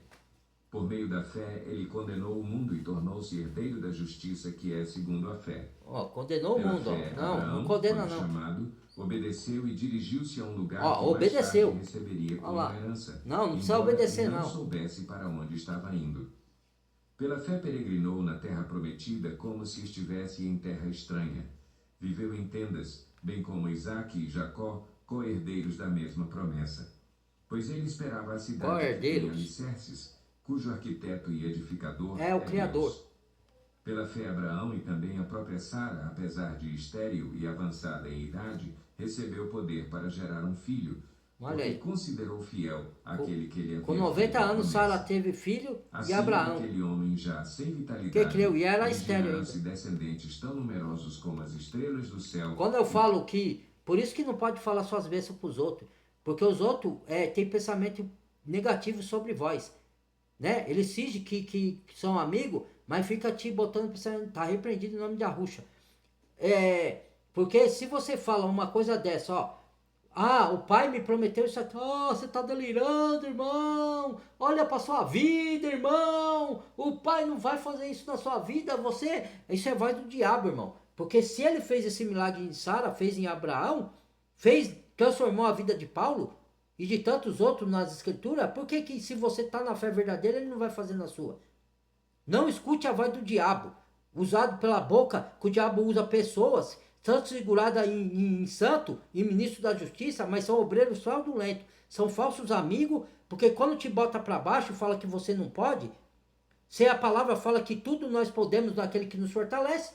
Por meio da fé, ele condenou o mundo e tornou-se herdeiro da justiça que é segundo a fé. Condenou Pela o mundo. fé, Não, Abraão, não condena quando não. chamado, obedeceu e dirigiu-se a um lugar que obedeceu. mais tarde receberia como herança. Não precisa obedecer não não. soubesse para onde estava indo. Pela fé peregrinou na terra prometida como se estivesse em terra estranha. Viveu em tendas, bem como Isaque e Jacó, co-herdeiros da mesma promessa. Pois ele esperava a cidade que tem alicerces, cujo arquiteto e edificador é o Criador. Deus. Pela fé, Abraão e também a própria Sara, apesar de estéril e avançada em idade, recebeu poder para gerar um filho, porque considerou fiel aquele que ele havia com 90 anos, Sara teve filho assim, e Abraão. Aquele homem já sem vitalidade, que creu e era estéril ainda. Descendentes tão numerosos como as estrelas do céu. Quando eu falo que, por isso que não pode falar suas bênçãos para os outros, porque os outros têm pensamento negativo sobre vós, né? Eles fingem que são amigos, mas fica te botando pensamento, tá repreendido em nome de Arruxa. Porque se você fala uma coisa dessa, o pai me prometeu isso aqui. Você tá delirando, irmão. Olha pra sua vida, irmão. O pai não vai fazer isso na sua vida. Isso é voz do diabo, irmão. Porque se ele fez esse milagre em Sara, fez em Abraão, transformou a vida de Paulo e de tantos outros nas escrituras, por que se você tá na fé verdadeira, ele não vai fazer na sua? Não escute a voz do diabo. Usado pela boca, que o diabo usa pessoas tanto segurada em santo e ministro da justiça, mas são obreiros fraudulentos, são falsos amigos, porque quando te bota para baixo, fala que você não pode, se a palavra fala que tudo nós podemos naquele que nos fortalece,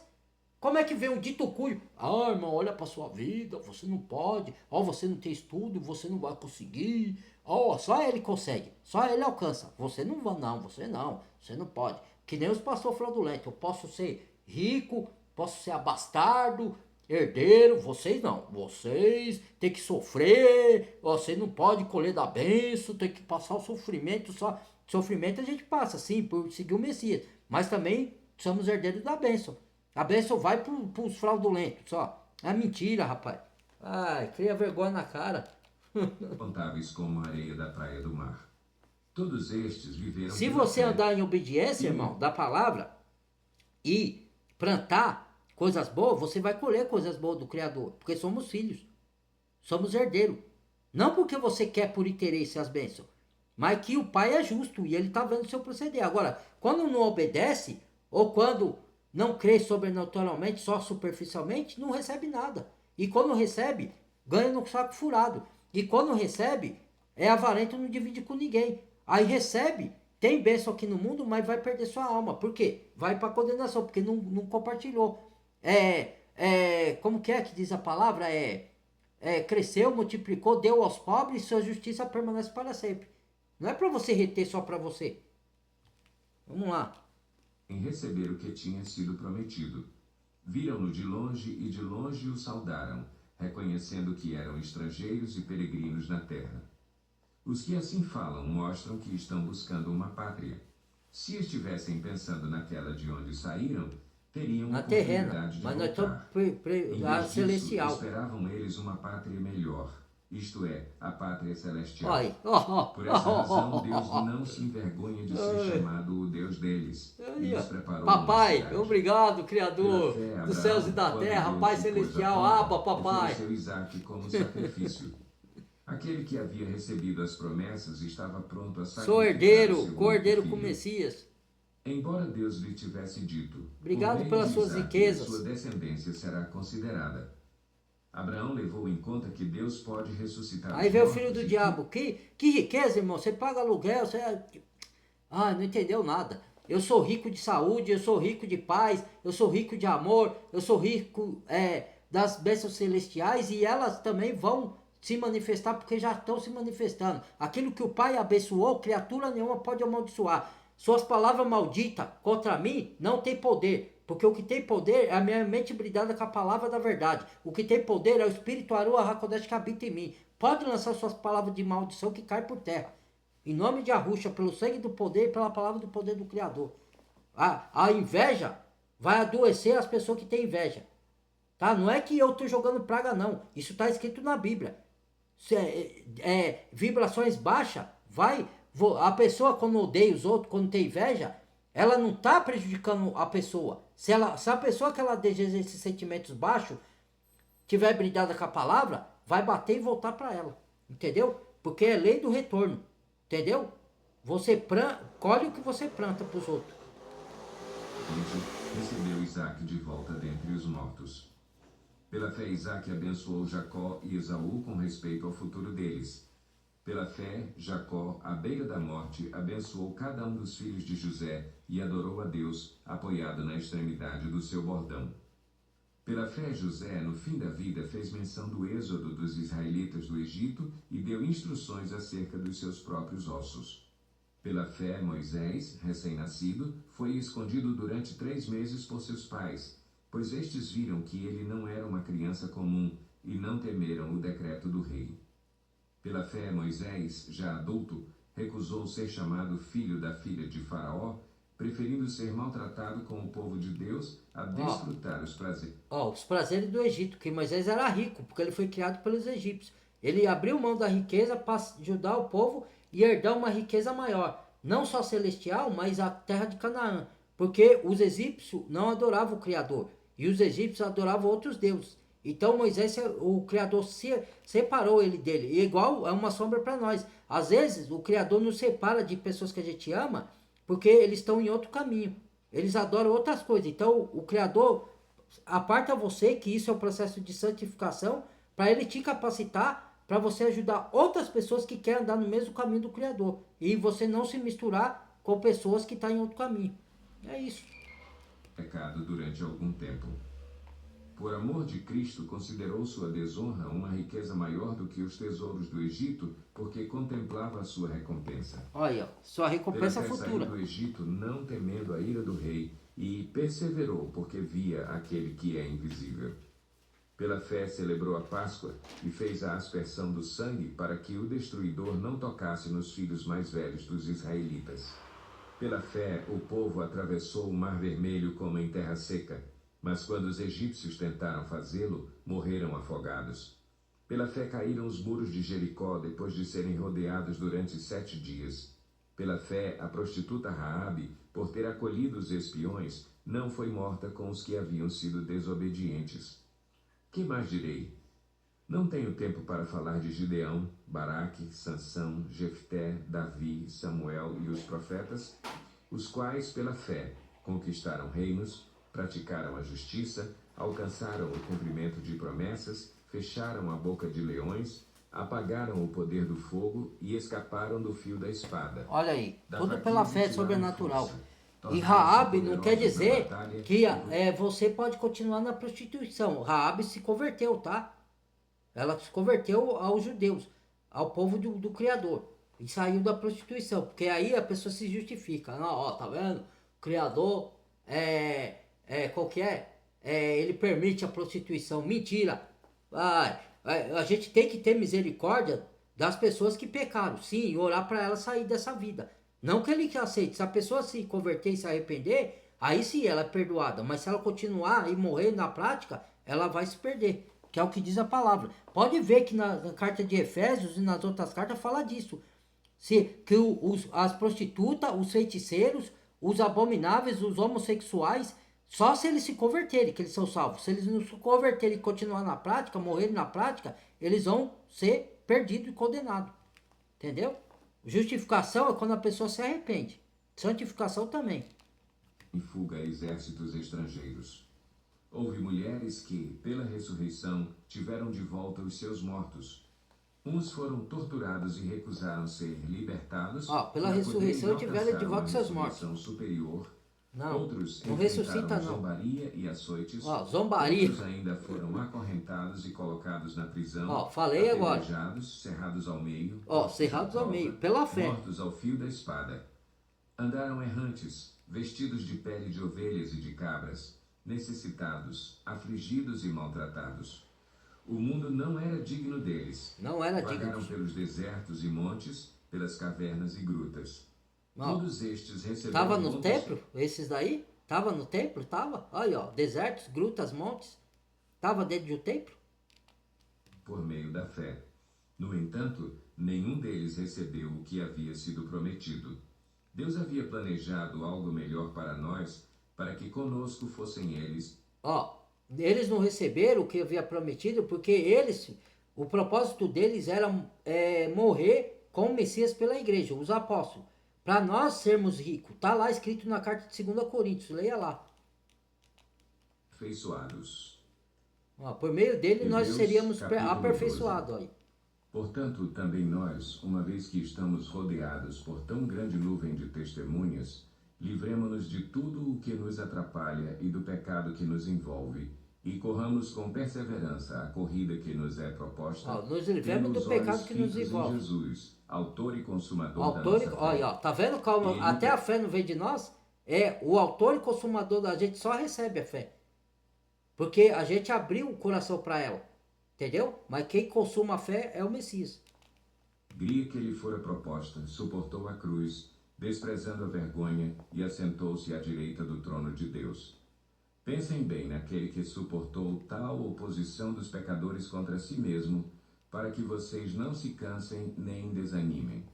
como é que vem um dito cujo? Irmão, olha para sua vida, você não pode, você não tem estudo, você não vai conseguir, só ele consegue, só ele alcança, você não pode, que nem os pastores fraudulentos, eu posso ser rico, posso ser abastardo, herdeiro, vocês não. Vocês tem que sofrer. Você não pode colher da bênção. Tem que passar o sofrimento. Sofrimento a gente passa, sim, por seguir o Messias. Mas também somos herdeiros da bênção. A bênção vai para os fraudulentos só. É mentira, rapaz. Cria vergonha na cara. Contáveis como a areia da praia do mar. Todos estes viveram Se pela você fé. andar em obediência, irmão, da palavra e plantar coisas boas, você vai colher coisas boas do Criador, porque somos filhos, somos herdeiros. Não porque você quer por interesse as bênçãos, mas que o Pai é justo e ele está vendo o seu proceder. Agora, quando não obedece, ou quando não crê sobrenaturalmente, só superficialmente, não recebe nada. E quando recebe, ganha no saco furado. E quando recebe, é avarento e não divide com ninguém. Aí recebe, tem bênção aqui no mundo, mas vai perder sua alma. Por quê? Vai para condenação, porque não compartilhou. Como que é que diz a palavra? Cresceu, multiplicou, deu aos pobres, sua justiça permanece para sempre. Não é para você reter só para você. Vamos lá. Em receber o que tinha sido prometido. Viram-no de longe e de longe o saudaram, reconhecendo que eram estrangeiros e peregrinos na terra. Os que assim falam mostram que estão buscando uma pátria. Se estivessem pensando naquela de onde saíram, teriam Na oportunidade terrena, de mas nós estamos voltar. a Em vez disso, celestial. esperavam eles uma pátria melhor, isto é, a pátria celestial. Olha, Por essa razão, Deus não se envergonha de ser chamado o Deus deles, e lhes preparou uma papai, cidade. obrigado, Criador Pela fé, dos céus e da Abraão, terra, quando Pai Deus lhe pôs celestial, à Abba, prova, papai. ofereceu Isaque como sacrifício. Aquele que havia recebido as promessas estava pronto a sacrificar Sou o herdeiro, seu co-herdeiro único com o filho. Messias. Embora Deus lhe tivesse dito, Obrigado por meio pelas de suas Isaque, riquezas. sua descendência será considerada. Abraão levou em conta que Deus pode ressuscitar Aí os veio o mortos filho do e diabo. Que riqueza, irmão. Você paga aluguel, você. Ah, não entendeu nada. Eu sou rico de saúde, eu sou rico de paz, eu sou rico de amor, eu sou rico das bênçãos celestiais e elas também vão se manifestar porque já estão se manifestando. Aquilo que o Pai abençoou, criatura nenhuma pode amaldiçoar. Suas palavras malditas contra mim não tem poder. Porque o que tem poder é a minha mente brilhada com a palavra da verdade. O que tem poder é o Espírito Arua Hakodesh que habita em mim. Pode lançar suas palavras de maldição que cai por terra. Em nome de Arusha, pelo sangue do poder e pela palavra do poder do Criador. A inveja vai adoecer as pessoas que têm inveja. Tá? Não é que eu estou jogando praga, não. Isso está escrito na Bíblia. Vibrações baixas, a pessoa quando odeia os outros, quando tem inveja, ela não está prejudicando a pessoa. Se a pessoa que ela deseja esses sentimentos baixos tiver brilhada com a palavra, vai bater e voltar para ela. Entendeu? Porque é lei do retorno. Entendeu? Você colhe o que você planta para os outros. Recebeu Isaque de volta dentre os mortos. Pela fé, Isaque abençoou Jacó e Esaú com respeito ao futuro deles. Pela fé, Jacó, à beira da morte, abençoou cada um dos filhos de José e adorou a Deus, apoiado na extremidade do seu bordão. Pela fé, José, no fim da vida, fez menção do êxodo dos israelitas do Egito e deu instruções acerca dos seus próprios ossos. Pela fé, Moisés, recém-nascido, foi escondido durante 3 meses por seus pais, pois estes viram que ele não era uma criança comum e não temeram o decreto do rei. Pela fé, Moisés, já adulto, recusou ser chamado filho da filha de Faraó, preferindo ser maltratado com o povo de Deus a desfrutar os prazeres. Os prazeres do Egito, que Moisés era rico, porque ele foi criado pelos egípcios. Ele abriu mão da riqueza para ajudar o povo e herdar uma riqueza maior. Não só celestial, mas a terra de Canaã. Porque os egípcios não adoravam o Criador. E os egípcios adoravam outros deuses. Então Moisés, o Criador separou ele dele. E igual é uma sombra para nós. Às vezes o Criador nos separa de pessoas que a gente ama, porque eles estão em outro caminho. Eles adoram outras coisas. Então o Criador aparta você, que isso é o processo de santificação, para ele te capacitar para você ajudar outras pessoas que querem andar no mesmo caminho do Criador. E você não se misturar com pessoas que estão em outro caminho. É isso. Pecado durante algum tempo. Por amor de Cristo, considerou sua desonra uma riqueza maior do que os tesouros do Egito, porque contemplava a sua recompensa. Olha, sua recompensa Pela fé futura. saiu do Egito, não temendo a ira do rei, e perseverou, porque via aquele que é invisível. Pela fé celebrou a Páscoa e fez a aspersão do sangue para que o destruidor não tocasse nos filhos mais velhos dos israelitas. Pela fé, o povo atravessou o Mar Vermelho como em terra seca, mas quando os egípcios tentaram fazê-lo, morreram afogados. Pela fé caíram os muros de Jericó depois de serem rodeados durante 7 dias. Pela fé, a prostituta Raabe, por ter acolhido os espiões, não foi morta com os que haviam sido desobedientes. Que mais direi? Não tenho tempo para falar de Gideão, Baraque, Sansão, Jefté, Davi, Samuel e os profetas, os quais, pela fé, conquistaram reinos, praticaram a justiça, alcançaram o cumprimento de promessas, fecharam a boca de leões, apagaram o poder do fogo e escaparam do fio da espada. Olha aí, Da tudo fraqueza pela fé tiraram sobrenatural. força, E tornaram-se Raabe não quer poderosos na dizer batalha que e você pode continuar na prostituição. Raabe se converteu, tá? Ela se converteu aos judeus, ao povo do Criador. E saiu da prostituição. Porque aí a pessoa se justifica. Não, ó, tá vendo? O Criador qual que é? Ele permite a prostituição. Mentira. A gente tem que ter misericórdia das pessoas que pecaram. Sim, e orar para elas sair dessa vida. Não que ele aceite. Se a pessoa se converter e se arrepender, aí sim ela é perdoada. Mas se ela continuar e morrer na prática, ela vai se perder. Que é o que diz a palavra. Pode ver que na carta de Efésios e nas outras cartas fala disso. Que as prostitutas, os feiticeiros, os abomináveis, os homossexuais, só se eles se converterem que eles são salvos. Se eles não se converterem e continuar na prática, morrerem na prática, eles vão ser perdidos e condenados. Entendeu? Justificação é quando a pessoa se arrepende. Santificação também. em fuga a exércitos estrangeiros. Houve mulheres que, pela ressurreição, tiveram de volta os seus mortos. Uns foram torturados e recusaram ser libertados. Pela ressurreição tiveram de volta os seus mortos. Superior. Não, Outros não ressuscita não. zombaria e açoites. Zombaria. Outros ainda foram acorrentados e colocados na prisão. Falei agora. Cerrados ao meio. Cerrados ao meio, pela fé. Mortos ao fio da espada. Andaram errantes, vestidos de pele de ovelhas e de cabras, necessitados, afligidos e maltratados. O mundo não era digno deles. Não era digno. Vagaram pelos desertos e montes, pelas cavernas e grutas. Todos estes receberam... Tava no templo? Esses daí? Tava no templo? Tava. Aí, ó, desertos, grutas, montes. Tava dentro de um templo? Por meio da fé. No entanto, nenhum deles recebeu o que havia sido prometido. Deus havia planejado algo melhor para nós, para que conosco fossem eles. Eles não receberam o que havia prometido, porque o propósito deles era morrer com o Messias pela igreja, os apóstolos. Para nós sermos ricos. Está lá escrito na carta de 2 Coríntios, leia lá. Aperfeiçoados. Por meio dele Hebreus, nós seríamos capítulo aperfeiçoados. 12. Portanto, também nós, uma vez que estamos rodeados por tão grande nuvem de testemunhas, livremo-nos de tudo o que nos atrapalha e do pecado que nos envolve, e corramos com perseverança a corrida que nos é proposta. Nos livremos do pecado que nos envolve. Jesus, autor e consumador da nossa fé. Olha, tá vendo como até a fé não vem de nós? O autor e consumador da gente só recebe a fé. Porque a gente abriu o coração para ela. Entendeu? Mas quem consuma a fé é o Messias. Gria que lhe fora proposta, suportou a cruz, desprezando a vergonha, e assentou-se à direita do trono de Deus. Pensem bem naquele que suportou tal oposição dos pecadores contra si mesmo, para que vocês não se cansem nem desanimem.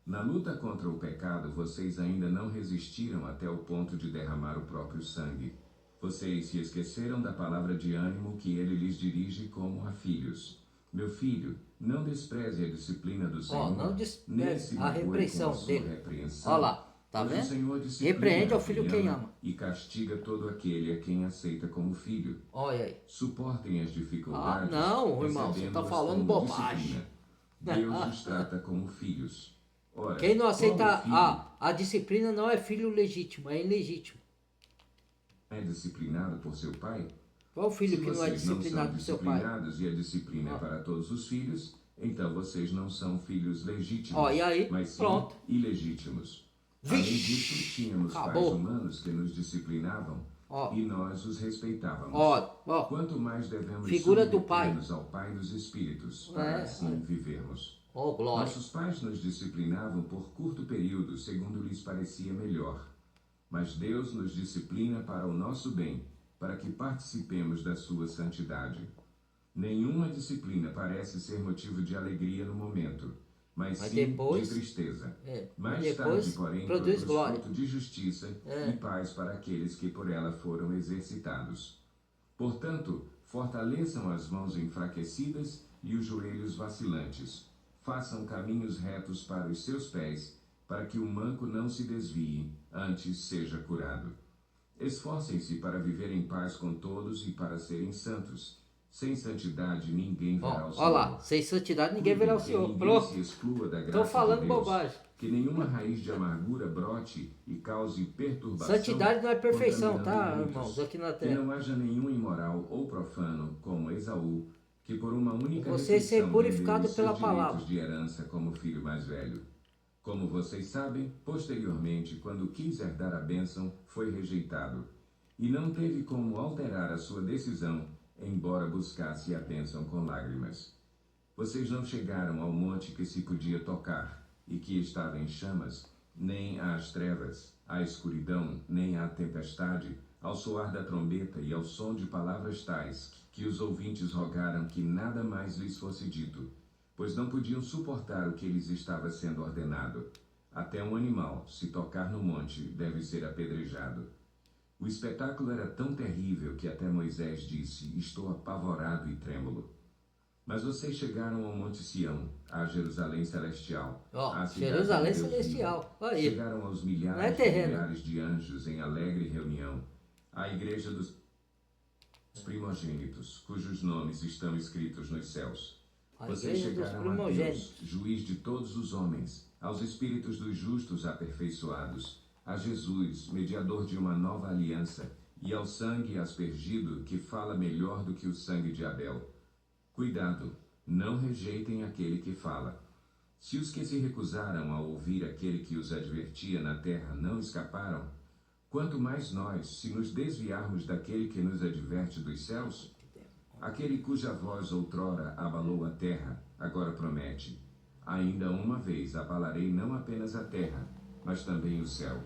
Na luta contra o pecado, vocês ainda não resistiram até o ponto de derramar o próprio sangue. Vocês se esqueceram da palavra de ânimo que ele lhes dirige como a filhos. Meu filho, não despreze a disciplina do Senhor. Não despreze a repreensão dele. Olha lá, tá vendo? O Senhor Repreende ao filho quem ama. E castiga todo aquele a quem aceita como filho. Olha aí. Suportem as dificuldades. Não, irmão, você está falando bobagem. Deus os trata como filhos. Ora, quem não aceita a disciplina não é filho legítimo, é ilegítimo. É disciplinado por seu pai? Qual o filho que não é disciplinado por seu pai? E a disciplina é para todos os filhos, então vocês não são filhos legítimos, e aí? mas sim Pronto. Ilegítimos. Além disso, tínhamos pais humanos que nos disciplinavam e nós os respeitávamos. Quanto mais devemos submeter-nos ao Pai dos Espíritos, para assim vivermos. Glória. Nossos pais nos disciplinavam por curto período, segundo lhes parecia melhor. Mas Deus nos disciplina para o nosso bem, para que participemos da sua santidade. Nenhuma disciplina parece ser motivo de alegria no momento, mas Mas sim depois, de tristeza. mas Mais depois tarde, porém, produz glória. fruto de justiça e paz para aqueles que por ela foram exercitados. Portanto, fortaleçam as mãos enfraquecidas e os joelhos vacilantes. Façam caminhos retos para os seus pés, para que o manco não se desvie, antes seja curado. Esforcem-se para viver em paz com todos e para serem santos. Sem santidade ninguém verá o Senhor. Olha lá, sem santidade ninguém verá o Senhor. Ninguém Pronto. se exclua da Estou graça falando de Deus. bobagem. Que nenhuma raiz de amargura brote e cause perturbação. Santidade não é perfeição, tá, contaminando muitos. irmãos, aqui na Que terra. não haja nenhum imoral ou profano, como Esaú, que por uma única Você ser refeição purificado vendeu pela seus palavra. direitos de herança como filho mais velho. Como vocês sabem, posteriormente, quando quis herdar a bênção, foi rejeitado. E não teve como alterar a sua decisão, embora buscasse a bênção com lágrimas. Vocês não chegaram ao monte que se podia tocar, e que estava em chamas, nem às trevas, à escuridão, nem à tempestade, ao soar da trombeta e ao som de palavras tais, que os ouvintes rogaram que nada mais lhes fosse dito, pois não podiam suportar o que lhes estava sendo ordenado. Até um animal, se tocar no monte, deve ser apedrejado. O espetáculo era tão terrível que até Moisés disse: estou apavorado e trêmulo. Mas vocês chegaram ao Monte Sião, a Jerusalém Celestial. Ó, à cidade Jerusalém de Deus Celestial. vivo. Aí. Chegaram aos milhares Não é e terreno. milhares de anjos em alegre reunião. À igreja dos primogênitos, cujos nomes estão escritos nos céus. A Vocês igreja dos chegaram a Deus, primogênitos. juiz de todos os homens, aos espíritos dos justos aperfeiçoados, a Jesus, mediador de uma nova aliança, e ao sangue aspergido, que fala melhor do que o sangue de Abel. Cuidado, não rejeitem aquele que fala. Se os que se recusaram a ouvir aquele que os advertia na terra não escaparam, quanto mais nós, se nos desviarmos daquele que nos adverte dos céus? Aquele cuja voz outrora abalou a terra, agora promete: ainda uma vez abalarei não apenas a terra, mas também o céu.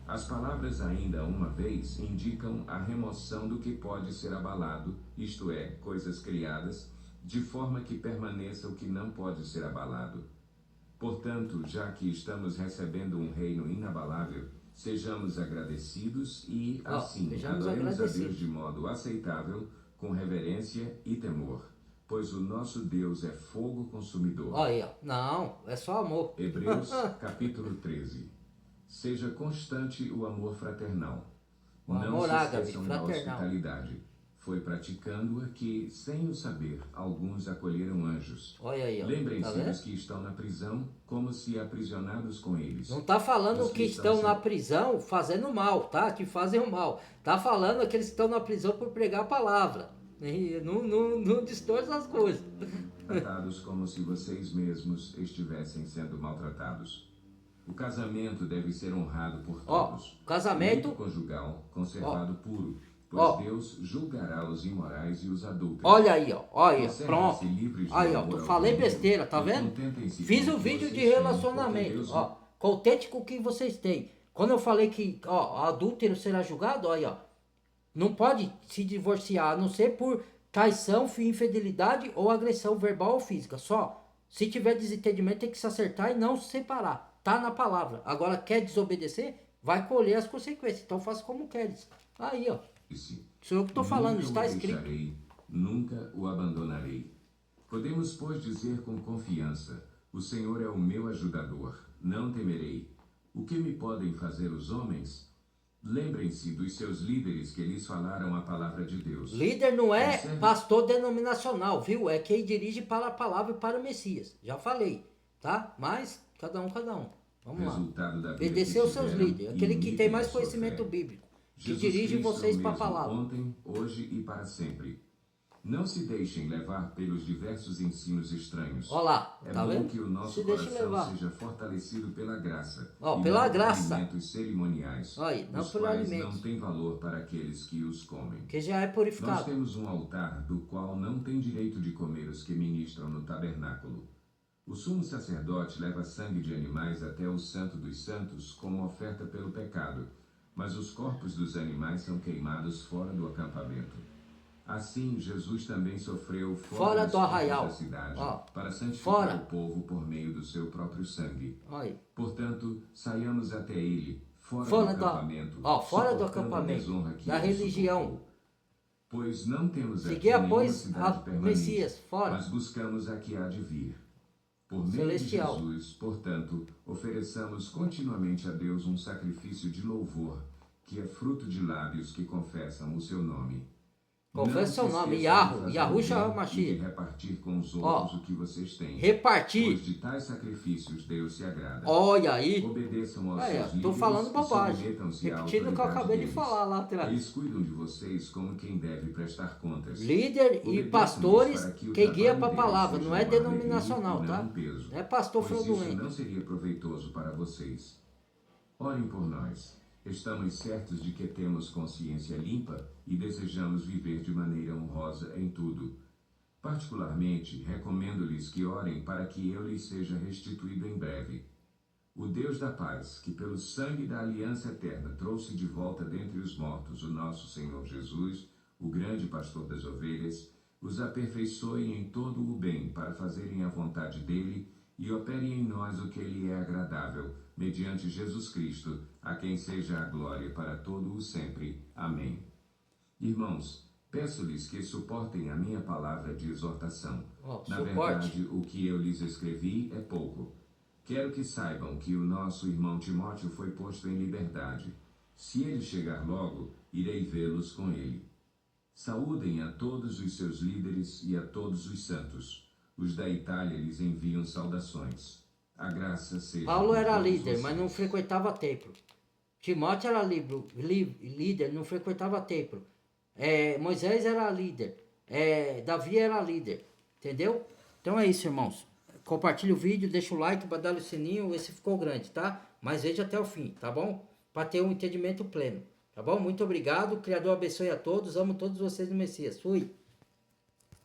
As palavras ainda uma vez indicam a remoção do que pode ser abalado, isto é, coisas criadas, de forma que permaneça o que não pode ser abalado. Portanto, já que estamos recebendo um reino inabalável, sejamos agradecidos e, assim, adoremos a Deus de modo aceitável, com reverência e temor, pois o nosso Deus é fogo consumidor. Olha, não, é só amor. Hebreus, capítulo 13. Seja constante o amor fraternal. O Não amor se ágape, esqueçam da fraternal. hospitalidade. Foi praticando-a que, sem o saber, alguns acolheram anjos. Olha aí, ó. Tá Lembrem-se vendo? dos que estão na prisão, como se aprisionados com eles. Não tá falando Os que estão na prisão fazendo mal, tá? Que fazem o mal. Tá falando aqueles que estão na prisão por pregar a palavra. E não distorce as coisas. Tratados como se vocês mesmos estivessem sendo maltratados. O casamento deve ser honrado por todos. Ó, casamento... O leito conjugal conservado puro, pois Ó. Deus julgará os imorais e os adúlteros. Olha aí, ó. Olha, Conservem-se pronto. livres do Aí, ó. amor Tu ao falei dinheiro besteira, tá e vendo? contentem-se Fiz com um o que vídeo vocês de têm, porque relacionamento. Deus Ó, contente com o que vocês têm. Quando eu falei que, ó, adúltero será julgado, olha, ó. Não pode se divorciar, a não ser por traição, infidelidade ou agressão verbal ou física. Só. Se tiver desentendimento, tem que se acertar e não se separar. Tá na palavra. Agora, quer desobedecer? Vai colher as consequências. Então, faça como queres. Aí, ó. Sou eu que estou falando, está escrito. Nunca o deixarei, nunca o abandonarei. Podemos, pois, dizer com confiança: o Senhor é o meu ajudador, não temerei. O que me podem fazer os homens? Lembrem-se dos seus líderes que lhes falaram a palavra de Deus. Líder não é Observe- pastor denominacional, viu? É quem dirige para a palavra e para o Messias. Já falei, tá? Mas, cada um. Vamos lá. Resultado da vida Obedecer que os seus tiveram líderes. e Aquele que tem imitem mais a sua conhecimento fé. bíblico. Que Jesus dirige Cristo vocês é o para a mesmo palavra. ontem, hoje e para sempre. Não se deixem levar pelos diversos ensinos estranhos. Ó lá, É tá bom vendo? que o nosso Se deixa coração levar. seja fortalecido pela graça. Ó, e pela não graça. por alimentos cerimoniais, Aí, não os por quais alimentos. não têm valor para aqueles que os comem. Que já é Nós purificado. temos um altar do qual não tem direito de comer os que ministram no tabernáculo. O sumo sacerdote leva sangue de animais até o Santo dos Santos como oferta pelo pecado, mas os corpos dos animais são queimados fora do acampamento. Assim, Jesus também sofreu Fora das do portas arraial. da cidade, Ó, para santificar fora. o povo por meio do seu próprio sangue. Aí. Portanto, saiamos até ele, Fora do do, acampamento, ó, fora do suportando a acampamento, desonra que da ele religião. suportou. Pois não temos aqui Seguia, nenhuma pois, cidade a permanente, Messias, fora. mas buscamos a que há de vir. Por meio Celestial. de Jesus, portanto, ofereçamos continuamente a Deus um sacrifício de louvor, que é fruto de lábios que confessam o seu nome. Confessa seu Não se nome, esqueçam de Yahoo, fazer Yahushua o bem HaMashiach. e de repartir com os Ó, outros o que vocês têm. repartir. Pois de tais sacrifícios Deus se agrada. Olha aí. Obedeçam aos Aí, ó, seus tô líderes falando e bobagem. submetam-se à Repetindo o que eu autoridade acabei de deles. falar lá atrás. Eles cuidam de vocês como quem deve prestar contas. Líder e Obedeçam-lhes pastores para que o que guia trabalho para a deles palavra, seja não é uma denominacional, alegria e tá? não um peso, Não é pastor pois isso fraudulento. não seria proveitoso para vocês. Orem por nós. Estamos certos de que temos consciência limpa e desejamos viver de maneira honrosa em tudo. Particularmente, recomendo-lhes que orem para que eu lhes seja restituído em breve. O Deus da paz, que pelo sangue da aliança eterna trouxe de volta dentre os mortos o nosso Senhor Jesus, o grande pastor das ovelhas, os aperfeiçoe em todo o bem para fazerem a vontade dele e opere em nós o que lhe é agradável, mediante Jesus Cristo, a quem seja a glória para todo o sempre. Amém. Irmãos, peço-lhes que suportem a minha palavra de exortação. Na verdade, o que eu lhes escrevi é pouco. Quero que saibam que o nosso irmão Timóteo foi posto em liberdade. Se ele chegar logo, irei vê-los com ele. Saúdem a todos os seus líderes e a todos os santos. Os da Itália lhes enviam saudações. A graça seja Paulo com era todos líder, vocês. mas não frequentava templo. Timóteo era líder, não frequentava templo. Moisés era líder. Davi era líder. Entendeu? Então é isso, irmãos. Compartilha o vídeo, deixa o like, badalha o sininho. Esse ficou grande, tá? Mas veja até o fim, tá bom? Para ter um entendimento pleno. Tá bom? Muito obrigado. O Criador abençoe a todos. Amo todos vocês no Messias. Fui.